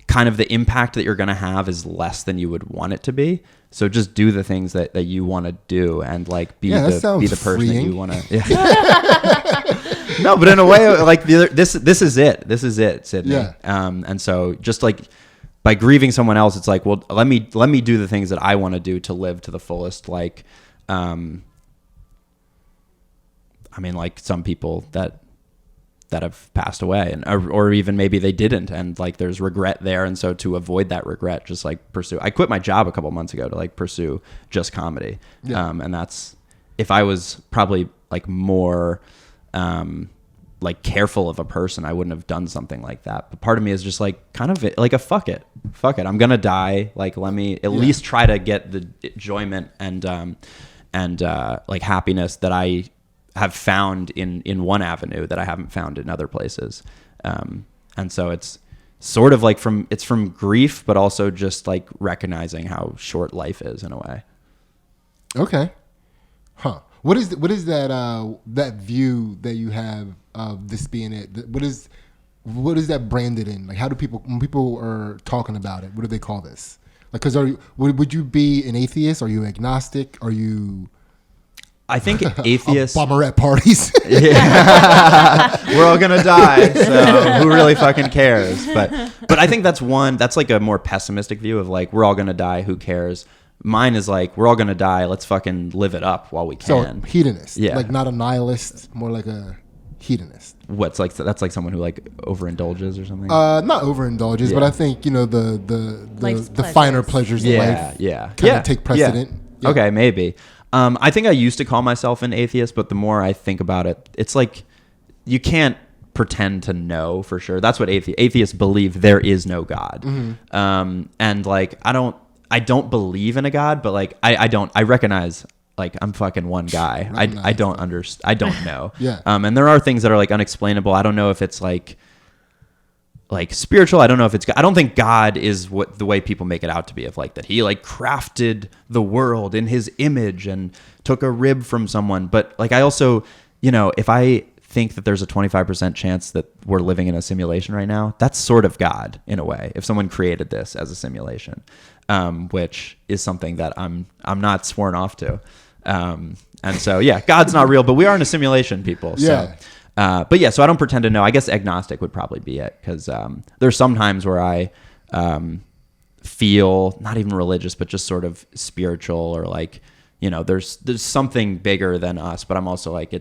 kind of the impact that you're going to have is less than you would want it to be. So just do the things that you want to do and like be the person freeing. that you want to. Yeah. No, but in a way, like this is it. This is it, Sidney. Yeah. And so just like by grieving someone else, it's like, well, let me do the things that I want to do to live to the fullest. Like, I mean, like some people that have passed away, and or even maybe they didn't, and like there's regret there, and so to avoid that regret, just like pursue. I quit my job a couple months ago to like pursue just comedy. Yeah. And that's, if I was probably like more like careful of a person, I wouldn't have done something like that. But part of me is just like kind of like a fuck it, I'm gonna die, like let me at least try to get the enjoyment and like happiness that I have found in one avenue that I haven't found in other places. And so it's sort of like from grief, but also just like recognizing how short life is in a way. Okay. Huh. What is that view that you have of this being it? What is that branded in? Like, how do people, when people are talking about it, what do they call this? Like, cause would you be an atheist? Are you agnostic? Are you... I think atheists... Bummer at parties. Yeah. We're all gonna die, so who really fucking cares? But I think that's like a more pessimistic view of like, we're all gonna die, who cares? Mine is like, we're all gonna die, let's fucking live it up while we can. So hedonist. Yeah. Like not a nihilist, more like a hedonist. What's like, that's like someone who like overindulges or something? Not overindulges, Yeah. but I think, Life's the finer pleasures of life kind of take precedent. Yeah. Okay, maybe. I think I used to call myself an atheist, but the more I think about it, it's like you can't pretend to know for sure. That's what atheists believe. There is no God. Mm-hmm. And like I don't believe in a God, but like I recognize like I'm fucking one guy. I don't understand. I don't know. Yeah. And there are things that are like unexplainable. I don't know if it's like spiritual. I don't know if it's, I don't think God is what the way people make it out to be, of like that he like crafted the world in his image and took a rib from someone. But like I also, if I think that there's a 25% chance that we're living in a simulation right now. That's sort of God in a way. If someone created this as a simulation, which is something that I'm not sworn off to. And so, yeah, God's not real, but we are in a simulation, people. Yeah. So, but yeah, so I don't pretend to know. I guess agnostic would probably be it, because there's some times where I feel not even religious, but just sort of spiritual, or like, you know, there's something bigger than us, but I'm also like,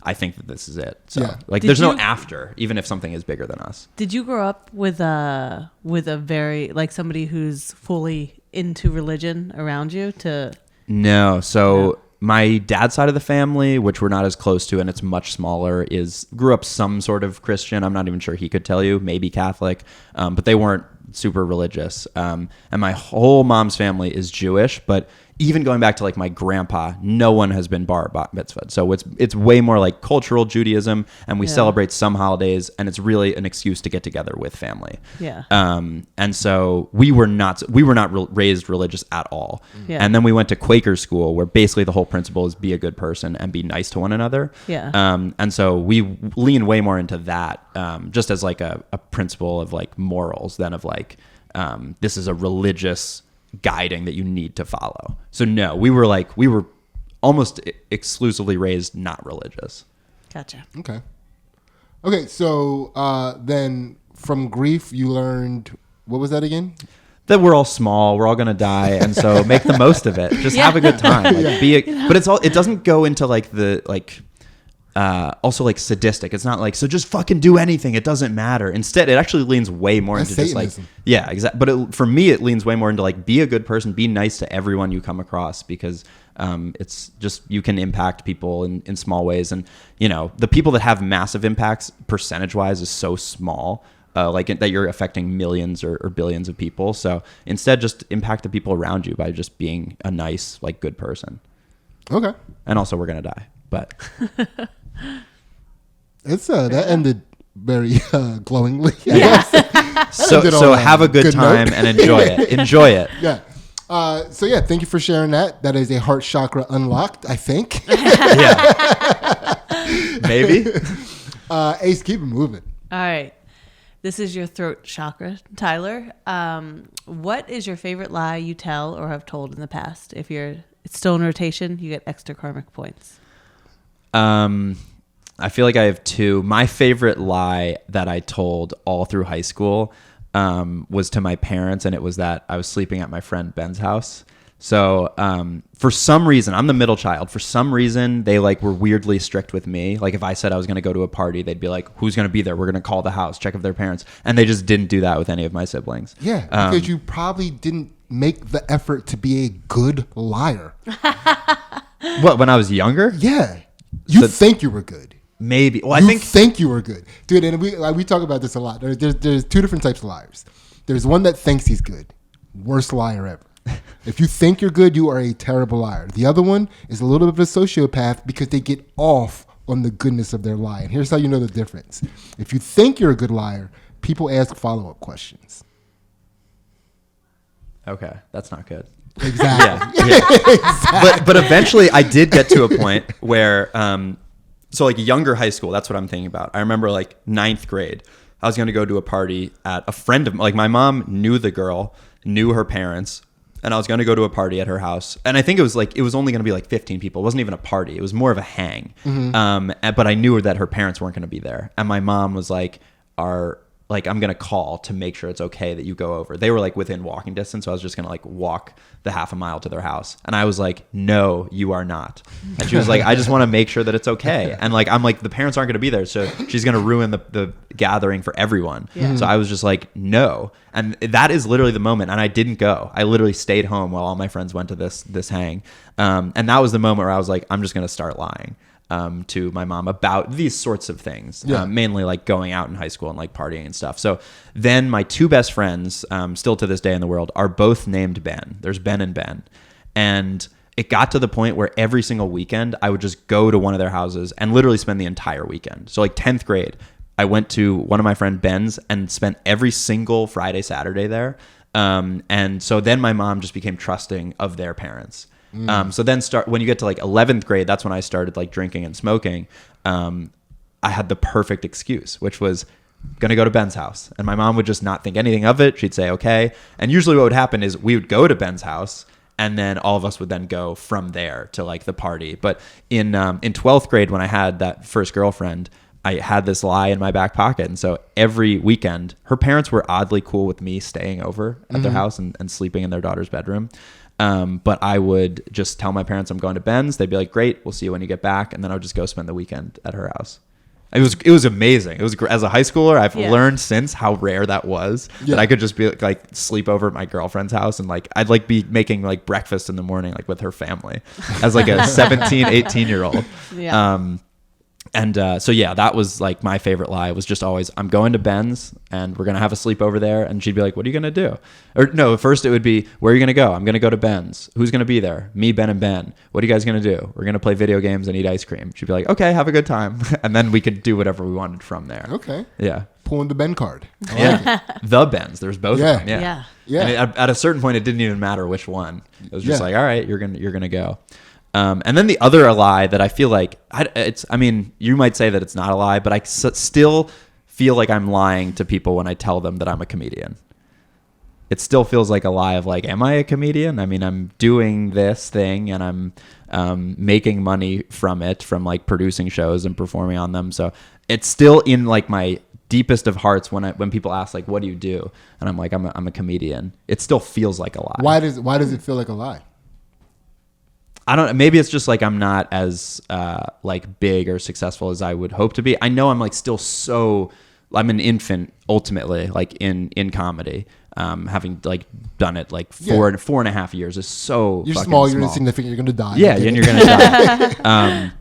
I think that this is it. So like, there's no after, even if something is bigger than us. Did you grow up with a very, like, somebody who's fully into religion around you to? No. So my dad's side of the family, which we're not as close to, and it's much smaller, grew up some sort of Christian. I'm not even sure he could tell you, maybe Catholic, but they weren't super religious. And my whole mom's family is Jewish, but even going back to like my grandpa, no one has been bar mitzvahed. So it's way more like cultural Judaism, and we celebrate some holidays, and it's really an excuse to get together with family. Yeah. And so we were not raised religious at all. Yeah. And then we went to Quaker school, where basically the whole principle is be a good person and be nice to one another. Yeah. And so we lean way more into that, just as like a principle of like morals than of like, this is a religious guiding that you need to follow. So no, we were almost exclusively raised not religious. Gotcha. Okay. So then from grief, you learned, what was that again? That we're all small, we're all gonna die, and so make the most of it. Just have a good time. Like, but it doesn't go into like the like. Also like sadistic. It's not like, so just fucking do anything, it doesn't matter. Instead, it actually leans way more into Satanism. just like, exactly. But for me, it leans way more into like, be a good person, be nice to everyone you come across, because it's just, you can impact people in small ways. And you know, the people that have massive impacts percentage wise is so small, like that you're affecting millions or billions of people. So instead, just impact the people around you by just being a nice, like, good person. Okay. And also, we're gonna die, but It's that ended very glowingly. So have a good time and enjoy it. Enjoy it. Yeah. So yeah, thank you for sharing that. That is a heart chakra unlocked, I think. Yeah. Maybe. Ace, keep it moving. All right. This is your throat chakra, Tyler. What is your favorite lie you tell or have told in the past? If it's still in rotation, you get extra karmic points. I feel like I have two. My favorite lie that I told all through high school was to my parents, and it was that I was sleeping at my friend Ben's house. So for some reason, I'm the middle child. For some reason, they like were weirdly strict with me. Like if I said I was going to go to a party, they'd be like, "Who's going to be there? We're going to call the house, check if they're parents." And they just didn't do that with any of my siblings. Yeah, because you probably didn't make the effort to be a good liar. What, when I was younger? Yeah. You think you were good. Maybe. Well, I think you were good. Dude, and we talk about this a lot. There's two different types of liars. There's one that thinks he's good. Worst liar ever. If you think you're good, you are a terrible liar. The other one is a little bit of a sociopath because they get off on the goodness of their lie. And here's how you know the difference. If you think you're a good liar, people ask follow-up questions. Okay, that's not good. Exactly. Yeah. Exactly. But eventually I did get to a point where, so like younger high school, that's what I'm thinking about. I remember like 9th grade, I was going to go to a party at a friend of like my mom knew the girl, knew her parents, and I was going to go to a party at her house. And I think it was only going to be like 15 people. It wasn't even a party. It was more of a hang. Mm-hmm. But I knew that her parents weren't going to be there. And my mom was like, I'm going to call to make sure it's okay that you go over. They were like within walking distance. So I was just going to like walk the half a mile to their house. And I was like, no, you are not. And she was like, I just want to make sure that it's okay. And like, I'm like, the parents aren't going to be there. So she's going to ruin the gathering for everyone. Yeah. So I was just like, no. And that is literally the moment. And I didn't go. I literally stayed home while all my friends went to this hang. And that was the moment where I was like, I'm just going to start lying. To my mom about these sorts of things, mainly like going out in high school and like partying and stuff. So then my two best friends, still to this day in the world, are both named Ben. There's Ben and Ben. And it got to the point where every single weekend I would just go to one of their houses and literally spend the entire weekend. So like 10th grade, I went to one of my friend Ben's and spent every single Friday, Saturday there. And so then my mom just became trusting of their parents. So then when you get to like 11th grade, that's when I started like drinking and smoking. I had the perfect excuse, which was going to go to Ben's house. And my mom would just not think anything of it. She'd say, okay. And usually what would happen is we would go to Ben's house, and then all of us would then go from there to like the party. But in 12th grade, when I had that first girlfriend, I had this lie in my back pocket. And so every weekend, her parents were oddly cool with me staying over at their house and sleeping in their daughter's bedroom. But I would just tell my parents I'm going to Ben's. They'd be like, great, we'll see you when you get back. And then I would just go spend the weekend at her house. It was amazing. It was as a high schooler, I've learned since how rare that was. That I could just be like sleep over at my girlfriend's house, and like I'd like be making like breakfast in the morning like with her family as like a 17, 18-year-old. Yeah. So yeah, that was like my favorite lie, was just always, I'm going to Ben's and we're going to have a sleep over there. And she'd be like, what are you going to do? Or no, first it would be, where are you going to go? I'm going to go to Ben's. Who's going to be there? Me, Ben, and Ben. What are you guys going to do? We're going to play video games and eat ice cream. She'd be like, okay, have a good time. And then we could do whatever we wanted from there. Okay. Yeah. Pulling the Ben card. The Ben's. There's both of them. Yeah. Yeah. And at a certain point, it didn't even matter which one. It was just like, all right, you're gonna go. And then the other lie that I feel like you might say that it's not a lie, but I still feel like I'm lying to people when I tell them that I'm a comedian. It still feels like a lie of like, am I a comedian? I mean, I'm doing this thing and I'm making money from it, from like producing shows and performing on them. So it's still in like my deepest of hearts when people ask like, what do you do? And I'm like, I'm a comedian. It still feels like a lie. Why does it feel like a lie? I don't. Maybe it's just like I'm not as like big or successful as I would hope to be. I know I'm like still so. I'm an infant ultimately, like in comedy. Having like done it like 4.5 years is so. You're fucking small. You're insignificant. You're gonna die. Yeah, and you're gonna die.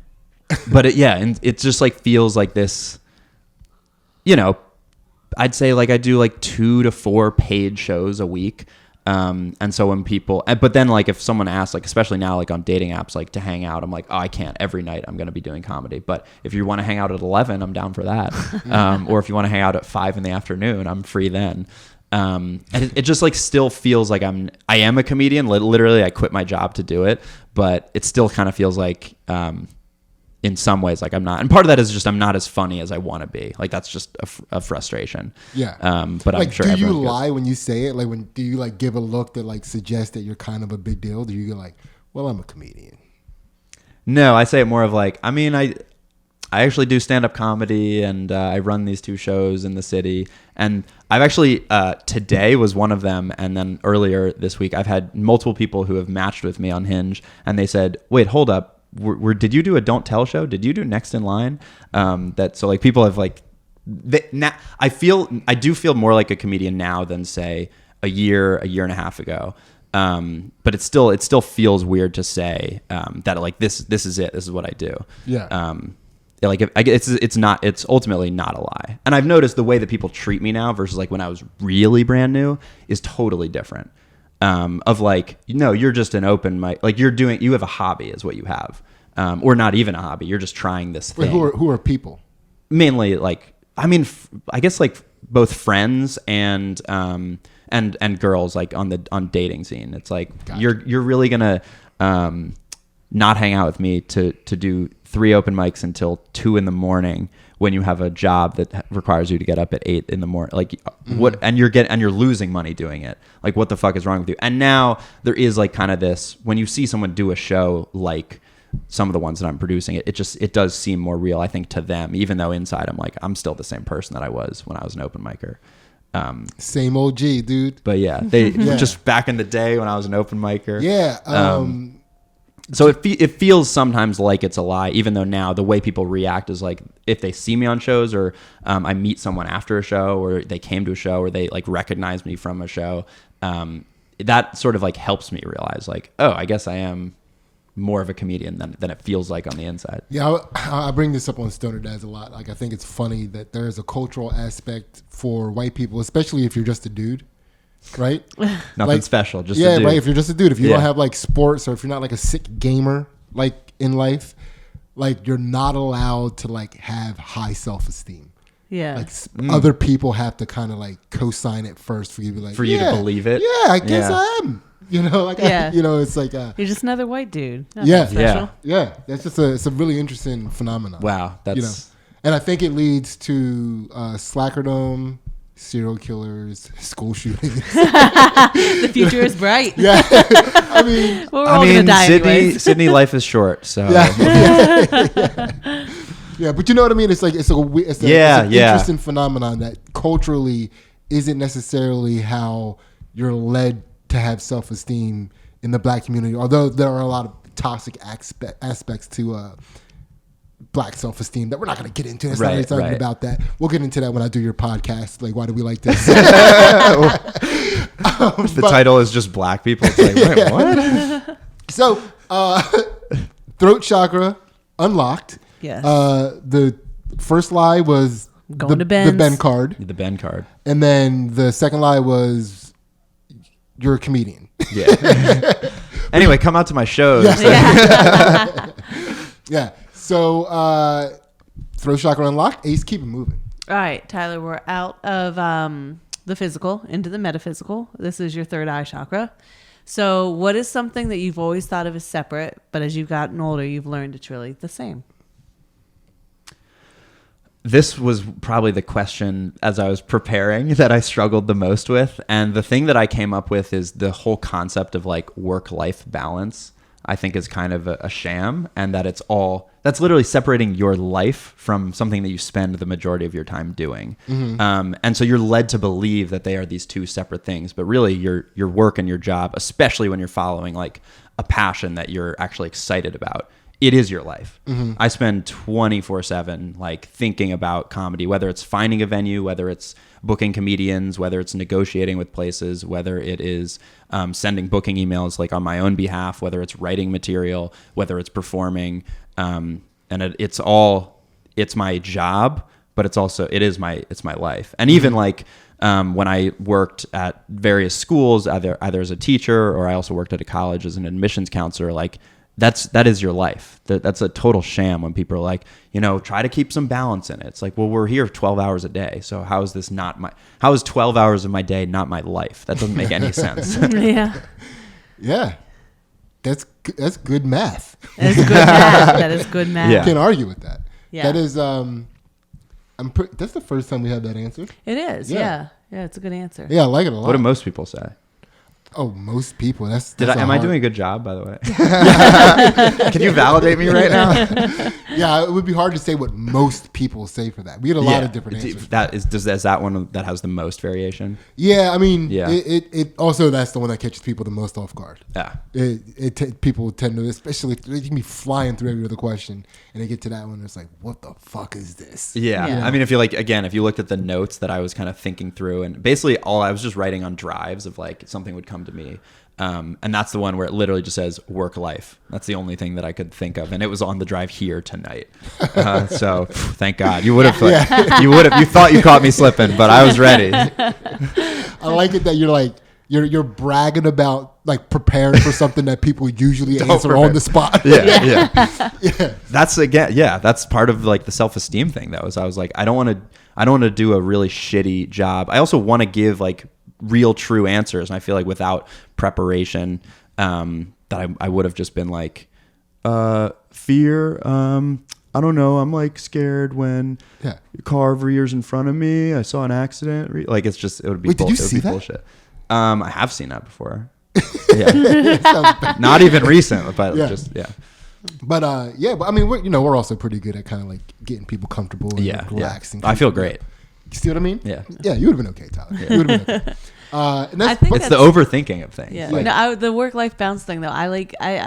But and it just like feels like this. You know, I'd say like I do like 2 to 4 paid shows a week. And so when people, but then like if someone asks, like especially now like on dating apps, like to hang out, I'm like, oh, I can't every night. I'm going to be doing comedy. But if you want to hang out at 11, I'm down for that. Or if you want to hang out at 5 in the afternoon, I'm free then. And it just like still feels like I am a comedian. Literally, I quit my job to do it, but it still kind of feels like, in some ways, like I'm not, and part of that is just I'm not as funny as I want to be. Like that's just a frustration. Yeah. But like, I'm sure. Do you everyone lie when you say it? Like do you like give a look that like suggests that you're kind of a big deal? Do you go like, well, I'm a comedian? No, I say it more of like, I mean, I actually do stand-up comedy, and I run these 2 shows in the city, and I've actually today was one of them, and then earlier this week I've had multiple people who have matched with me on Hinge, and they said, wait, hold up. Did you do a Don't Tell show? Did you do Next in Line? So like people have like, I do feel more like a comedian now than say a year and a half ago. But it still feels weird to say that like this is it. This is what I do. Yeah. Like it's ultimately not a lie. And I've noticed the way that people treat me now versus like when I was really brand new is totally different. Of like, you're just an open mic, like you have a hobby is what you have. Or not even a hobby. You're just trying this thing. Wait, who are people? Mainly like, I mean, I guess like both friends and girls like on dating scene. It's like, Gotcha. you're really gonna, not hang out with me to do 3 open mics until 2 a.m. when you have a job that requires you to get up at 8 a.m. Like what, and you're losing money doing it. Like what the fuck is wrong with you? And now there is like kind of this, when you see someone do a show, like some of the ones that I'm producing, it does seem more real, I think, to them, even though inside I'm still the same person that I was when I was an open micer. Same OG, dude. But yeah, just back in the day when I was an open micer. Yeah. So it feels sometimes like it's a lie, even though now the way people react is like if they see me on shows or I meet someone after a show or they came to a show or they like recognize me from a show, that sort of like helps me realize like, oh, I guess I am more of a comedian than it feels like on the inside. Yeah, I bring this up on Stoner Dads a lot. Like I think it's funny that there is a cultural aspect for white people, especially if you're just a dude. Right? Nothing special, just yeah, a dude. right. If you're just a dude, if you don't have like sports or if you're not like a sick gamer like in life, like you're not allowed to like have high self-esteem. Yeah. Like other people have to kind of like co-sign it first for you to be like, for you to believe it. Yeah, I guess I am. Like it's like you're just another white dude. Yeah. Special. Yeah. That's just it's a really interesting phenomenon. Wow, that's And I think it leads to slackerdom, serial killers, school shootings. The future is bright. Yeah. I mean, Well, we're all gonna die anyways. Sydney, life is short. So yeah, but you know what I mean? It's like it's an interesting phenomenon that culturally isn't necessarily how you're led to have self-esteem in the black community. Although there are a lot of toxic aspects to black self-esteem that we're not going to get into. That's not really talking about that. We'll get into that when I do your podcast. Like, why do we like this? The title is just black people. It's like, wait, what? So, throat chakra unlocked. Yes. The first lie was Going to the Ben's. Ben card. The Ben card. And then the second lie was you're a comedian. Yeah. Anyway, come out to my shows. Yeah. So, throat chakra unlocked. Ace, keep it moving. All right, Tyler, we're out of the physical into the metaphysical. This is your third eye chakra. So what is something that you've always thought of as separate, but as you've gotten older, you've learned it's really the same? This was probably the question as I was preparing that I struggled the most with. And the thing that I came up with is the whole concept of like work-life balance, I think is kind of a sham, and that that's literally separating your life from something that you spend the majority of your time doing. Mm-hmm. And so you're led to believe that they are these two separate things, but really your work and your job, especially when you're following like a passion that you're actually excited about, it is your life. Mm-hmm. I spend 24/7 like thinking about comedy, whether it's finding a venue, whether it's booking comedians, whether it's negotiating with places, whether it is sending booking emails like on my own behalf, whether it's writing material, whether it's performing. And it's my job, but it is my life. And even like when I worked at various schools, either as a teacher, or I also worked at a college as an admissions counselor, like that is your life. That's a total sham when people are like, try to keep some balance in it. It's like, well, we're here 12 hours a day. So how is 12 hours of my day not my life? That doesn't make any sense. Yeah. Yeah. That's good math. That's good math. That is good math. Yeah. Can't argue with that. Yeah. That is that's the first time we had that answer. It is. Yeah. Yeah, it's a good answer. Yeah, I like it a lot. What do most people say? Oh, most people. Am I doing a good job, by the way? Can you validate me right now? Yeah, it would be hard to say what most people say for that. We had a lot of different answers. Is that one that has the most variation? Yeah, I mean, Yeah. It also, that's the one that catches people the most off guard. Yeah. People tend to, especially they can be flying through every other question, and they get to that one, and it's like, what the fuck is this? Yeah. Yeah. I mean, if you looked at the notes that I was kind of thinking through, and basically all I was just writing on drives of like something would come to me. And that's the one where it literally just says work life. That's the only thing that I could think of. And it was on the drive here tonight. So thank God. You thought you caught me slipping, but I was ready. I like it that you're like, you're bragging about like preparing for something that people usually answer on the spot. Yeah. That's part of like the self-esteem thing though. Is I was like, I don't want to do a really shitty job. I also want to give like real true answers, and I feel like without preparation that I would have just been like fear, I don't know, I'm like scared when your car rears in front of me, I saw an accident, like it would be Wait, did you see that? bullshit. I have seen that before. Yeah. Not even recent, but just But but I mean, we're also pretty good at kind of like getting people comfortable and relaxing. I feel great. You see what I mean? Yeah. Yeah, you would have been okay, Tyler. You would have been okay. And I think it's the overthinking of things. Yeah. Like, The work-life balance thing, though, I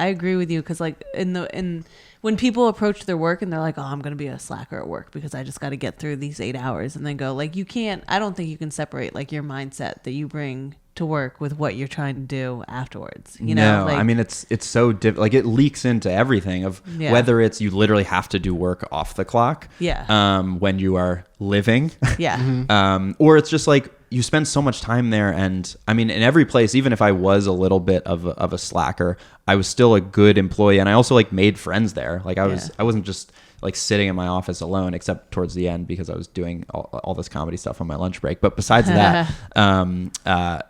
agree with you, because like when people approach their work and they're like, oh, I'm going to be a slacker at work because I just got to get through these 8 hours, and then go like, I don't think you can separate like your mindset that you bring to work with what you're trying to do afterwards. No, I mean, it's so like it leaks into everything of whether it's you literally have to do work off the clock. Yeah. When you are living. Yeah. Or it's just like you spend so much time there, and I mean, in every place, even if I was a little bit of a slacker, I was still a good employee, and I also like made friends there. Like I wasn't just like sitting in my office alone, except towards the end because I was doing all this comedy stuff on my lunch break. But besides that,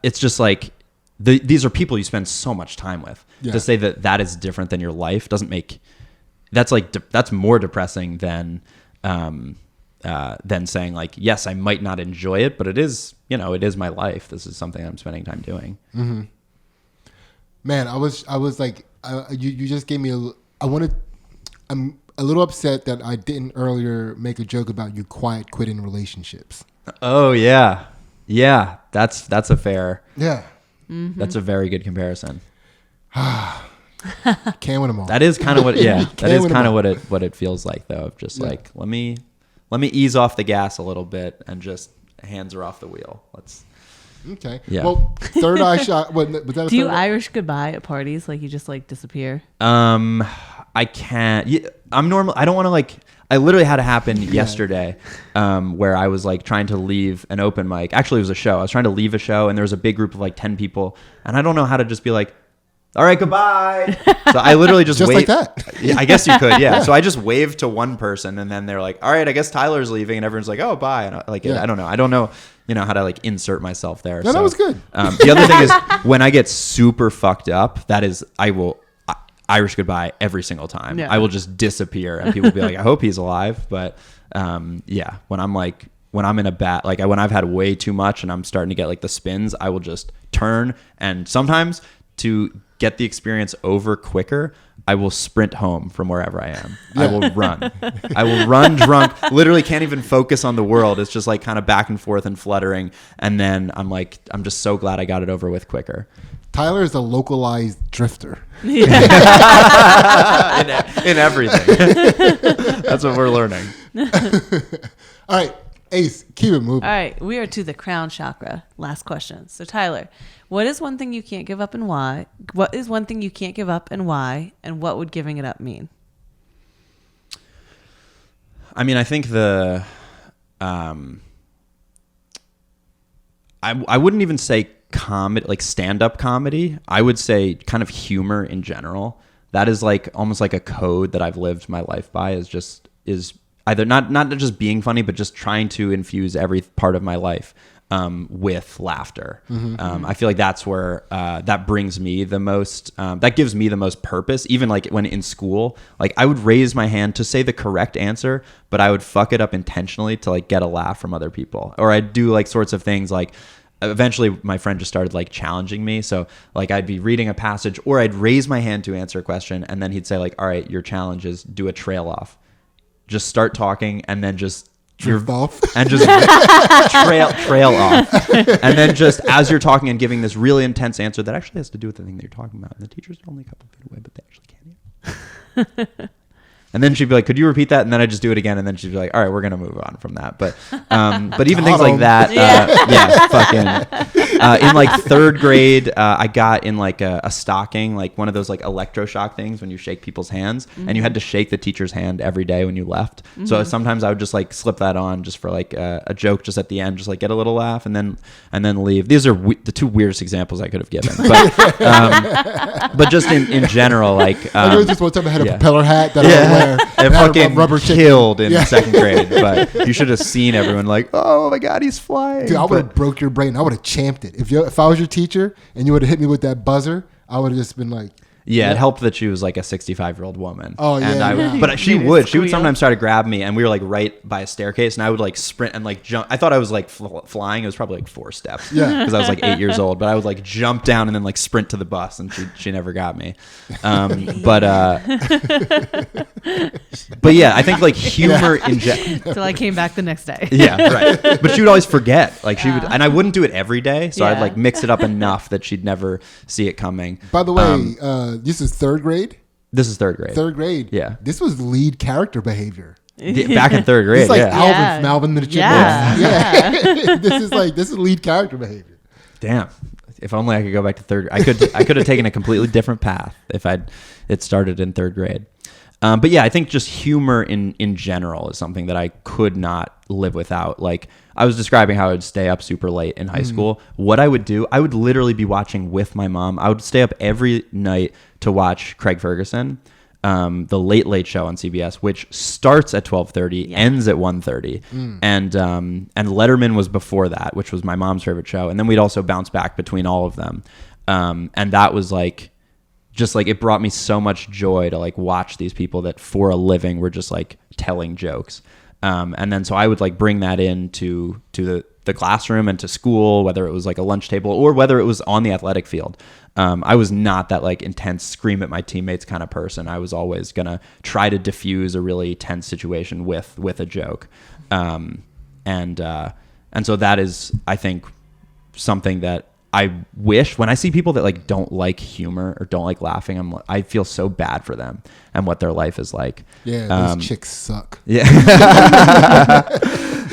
it's just like these are people you spend so much time with. To say that is different than your life doesn't make that's more depressing than than saying like, yes, I might not enjoy it, but it is, it is my life. This is something I'm spending time doing. Mm-hmm. Man, I was like, you just gave me I'm a little upset that I didn't earlier make a joke about you quiet quitting relationships. Oh yeah. Yeah. That's a fair. Yeah. Mm-hmm. That's a very good comparison. Can't win them all. That is kind of what, yeah, that is win kind them of what it feels like though. Of just like, let me ease off the gas a little bit and just hands are off the wheel. Let's. Okay. Yeah. Well, third eye shot. Was that a Do you third eye? Irish goodbye at parties? Like you just like disappear? I can't. I'm normal. I don't want to like. I literally had it happen yesterday, where I was like trying to leave an open mic. Actually, it was a show. I was trying to leave a show, and there was a big group of like 10 people, and I don't know how to just be like, "All right, goodbye." So I literally just Just waved. like that. Yeah, I guess you could. Yeah. So I just waved to one person, and then they're like, "All right, I guess Tyler's leaving," and everyone's like, "Oh, bye." And I don't know. I don't know. How to like insert myself there. No, that was good. The other thing is when I get super fucked up, I will Irish goodbye every single time. Yeah. I will just disappear, and people will be like, "I hope he's alive." But yeah, when I'm in a bad, like when I've had way too much and I'm starting to get like the spins, I will just turn, and sometimes to get the experience over quicker, I will sprint home from wherever I am. I will run. I will run drunk. Literally can't even focus on the world. It's just like kind of back and forth and fluttering. And then I'm just so glad I got it over with quicker. Tyler is a localized drifter. in everything. That's what we're learning. All right, Ace, keep it moving. All right, we are to the crown chakra. Last question. So Tyler, what is one thing you can't give up and why? What is one thing you can't give up and why? And what would giving it up mean? I mean, I think I wouldn't even say comedy, like stand-up comedy. I would say kind of humor in general. That is like almost like a code that I've lived my life by, is either not just being funny, but just trying to infuse every part of my life with laughter. I feel like that's where that brings me the most, that gives me the most purpose. Even like when in school, like I would raise my hand to say the correct answer, but I would fuck it up intentionally to like get a laugh from other people. Or I'd do like sorts of things like, eventually my friend just started like challenging me. So like I'd be reading a passage or I'd raise my hand to answer a question, and then he'd say like, all right, your challenge is do a trail off. Just start talking and then just Drift off. and just trail off. And then just as you're talking and giving this really intense answer that actually has to do with the thing that you're talking about. And the teacher's only a couple feet away, but they actually can't hear. And then she'd be like, could you repeat that? And then I just do it again. And then she'd be like, all right, we're going to move on from that. But even things like that, in like third grade, I got in like a stocking, like one of those like electroshock things when you shake people's hands, and you had to shake the teacher's hand every day when you left. So sometimes I would just like slip that on just for like a joke, just at the end, just like get a little laugh and then leave. These are the two weirdest examples I could have given. But just in general, like, there was just one time I had a propeller hat that I would wear. It and had fucking rubber chicken. killed in second grade, but you should have seen everyone like, oh my God, he's flying. Dude, I would have broke your brain. I would have champed it. If I was your teacher and you would have hit me with that buzzer, I would have just been like, yeah, it helped that she was like a 65-year-old woman. Oh, yeah, And yeah. But she would sometimes try to grab me, and we were like right by a staircase, and I would like sprint and like jump. I thought I was like flying. It was probably like 4 steps. Yeah. Because I was like 8 years old, but I would like jump down and then like sprint to the bus, and she never got me. But yeah, I think like humor in general. So I came back the next day. Yeah, right. But she would always forget. Like she would, and I wouldn't do it every day, so I'd like mix it up enough that she'd never see it coming. By the way, this is third grade? This is third grade. Third grade. Yeah. This was lead character behavior. Back in third grade. It's like yeah. Alvin from Alvin and the Chipmunks. Yeah. This is lead character behavior. Damn. If only I could go back to third. I could have taken a completely different path if it started in third grade. But yeah, I think just humor in general is something that I could not live without. Like I was describing how I would stay up super late in high school. What I would do, I would literally be watching with my mom. I would stay up every night to watch Craig Ferguson, the Late Late Show on CBS, which starts at 12:30, ends at 1:30, and Letterman was before that, which was my mom's favorite show. And then we'd also bounce back between all of them, and that was like. Just like it brought me so much joy to like watch these people that for a living were just like telling jokes. And then so I would like bring that into the classroom and to school, whether it was like a lunch table or whether it was on the athletic field. I was not that like intense scream at my teammates kind of person. I was always gonna try to diffuse a really tense situation with a joke. And so that is, I think, something that I wish when I see people that like don't like humor or don't like laughing, I feel so bad for them and what their life is like. Yeah, those chicks suck. Yeah.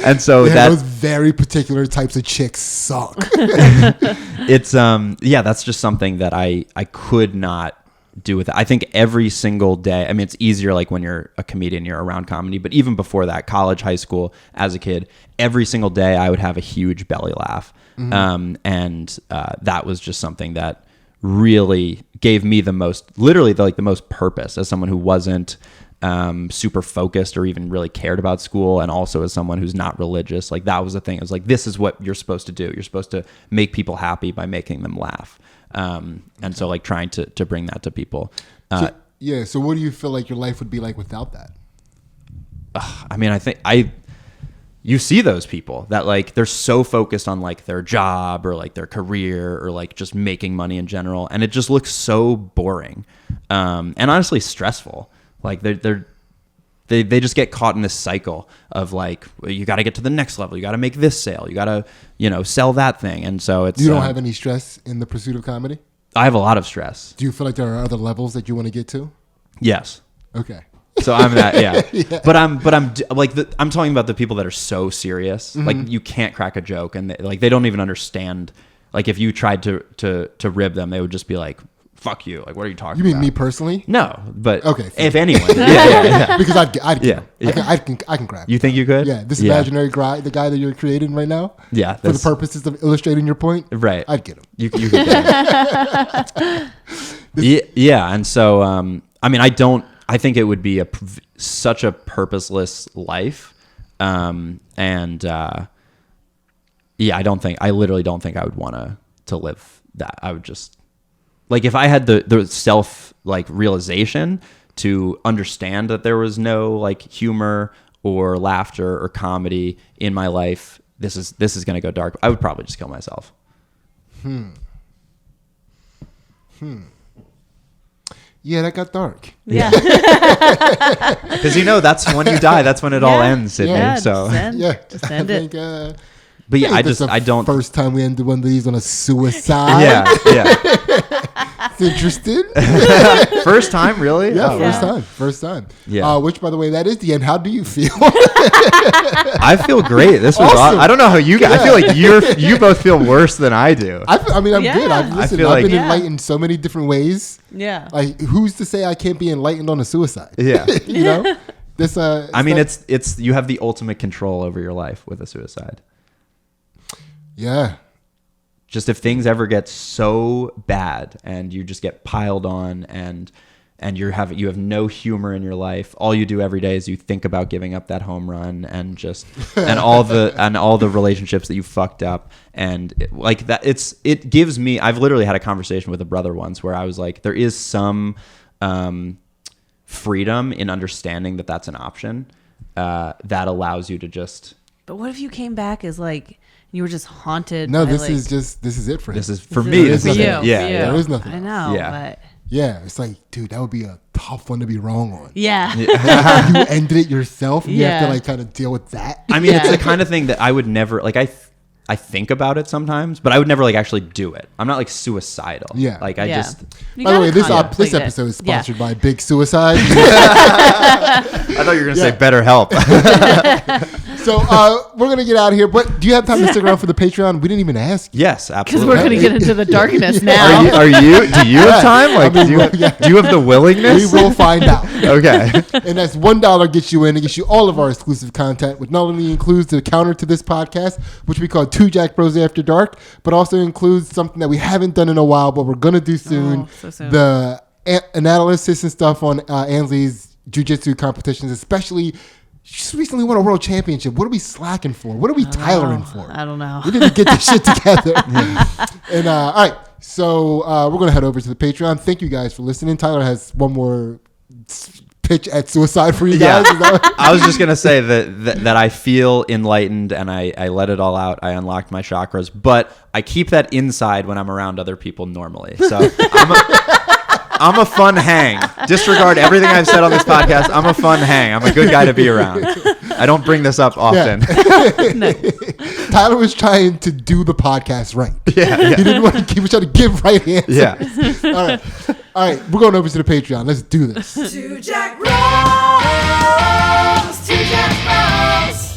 And so those very particular types of chicks suck. It's that's just something that I could not do with it. I think every single day, I mean, it's easier like when you're a comedian, you're around comedy, but even before that, college, high school, as a kid, every single day I would have a huge belly laugh. And that was just something that really gave me the most purpose as someone who wasn't super focused or even really cared about school, and also as someone who's not religious. Like that was the thing. It was like, this is what you're supposed to do. You're supposed to make people happy by making them laugh. And so like trying to bring that to people. So what do you feel like your life would be like without that? I mean, I think you see those people that like they're so focused on like their job or like their career or like just making money in general, and it just looks so boring and honestly stressful. Like they just get caught in this cycle of like, you got to get to the next level, you got to make this sale, you got to sell that thing. And so it's, you don't have any stress in the pursuit of comedy? I have a lot of stress. Do you feel like there are other levels that you want to get to? Yes. Okay. So I'm that, yeah. But I'm like, I'm talking about the people that are so serious. Mm-hmm. Like you can't crack a joke, and they don't even understand. Like if you tried to rib them, they would just be like, "Fuck you!" Like, what are you talking about? You mean me personally? No, but okay. If anyone, yeah. Because I'd yeah. I can crack. You think you could? Yeah. This imaginary guy, the guy that you're creating right now. Yeah. For the purposes of illustrating your point. Right. I'd get him. You could get him. Yeah. And so, I mean, I think it would be such a purposeless life. I literally don't think I would want to live that. I would just, like, if I had the self like realization to understand that there was no like humor or laughter or comedy in my life, this is going to go dark, I would probably just kill myself. Yeah, that got dark. Yeah. Because that's when you die. That's when it all ends, Sidney. Yeah, so just end it. But yeah, I don't. First time we ended one of these on a suicide. Yeah. It's interesting. First time, really? Yeah, first time. Yeah. Which, by the way, that is the end. How do you feel? I feel great. This was awesome. I don't know how you guys. I feel like you both feel worse than I do. I mean, I'm good. I've been enlightened so many different ways. Yeah. Like, who's to say I can't be enlightened on a suicide? Yeah. You know. This. I mean, it's you have the ultimate control over your life with a suicide. Yeah. Just if things ever get so bad and you just get piled on and you have no humor in your life, all you do every day is you think about giving up that home run and just and all the relationships that you fucked up, and it gives me. I've literally had a conversation with a brother once where I was like, there is some freedom in understanding that that's an option that allows you to just. But what if you came back as like you were just haunted? No, by, this is it for him. This is for me. This is yeah. There is nothing. I know. Yeah. But yeah, it's like, dude, that would be a tough one to be wrong on. yeah. You ended it yourself. And you have to like kind of deal with that. I mean, it's the kind of thing that I would never like. I think about it sometimes, but I would never like actually do it. I'm not like suicidal. Yeah. Like I just. By the way, this episode is sponsored by Big Suicide. I thought you were gonna say BetterHelp. So we're gonna get out of here, but do you have time to stick around for the Patreon? We didn't even ask. Yes, Because absolutely. we're going to get into the darkness now. Do you have time? Like, do you have the willingness? We will find out. Okay. And that's $1 gets you in. It gets you all of our exclusive content, which not only includes the counter to this podcast, which we call Two Jack Bros After Dark, but also includes something that we haven't done in a while, but we're gonna do soon. So soon. The analysis and stuff on Ansley's jiu-jitsu competitions, especially. She just recently won a world championship. What are we slacking for? What are we Tylering for? I don't know. We need to get this shit together. And all right, so we're gonna head over to the Patreon. Thank you guys for listening. Tyler has one more pitch at suicide for you Yeah. guys? Is that what- I was just gonna say that I feel enlightened and I let it all out. I unlocked my chakras, but I keep that inside when I'm around other people normally. So I'm a fun hang. Disregard everything I've said on this podcast. I'm a fun hang. I'm a good guy to be around. I don't bring this up often. Tyler was trying to do the podcast right. Yeah. He didn't want to. He was trying to give right answers. Yeah. All right. We're going over to the Patreon. Let's do this. Two Jack Bros. Two Jack Bros.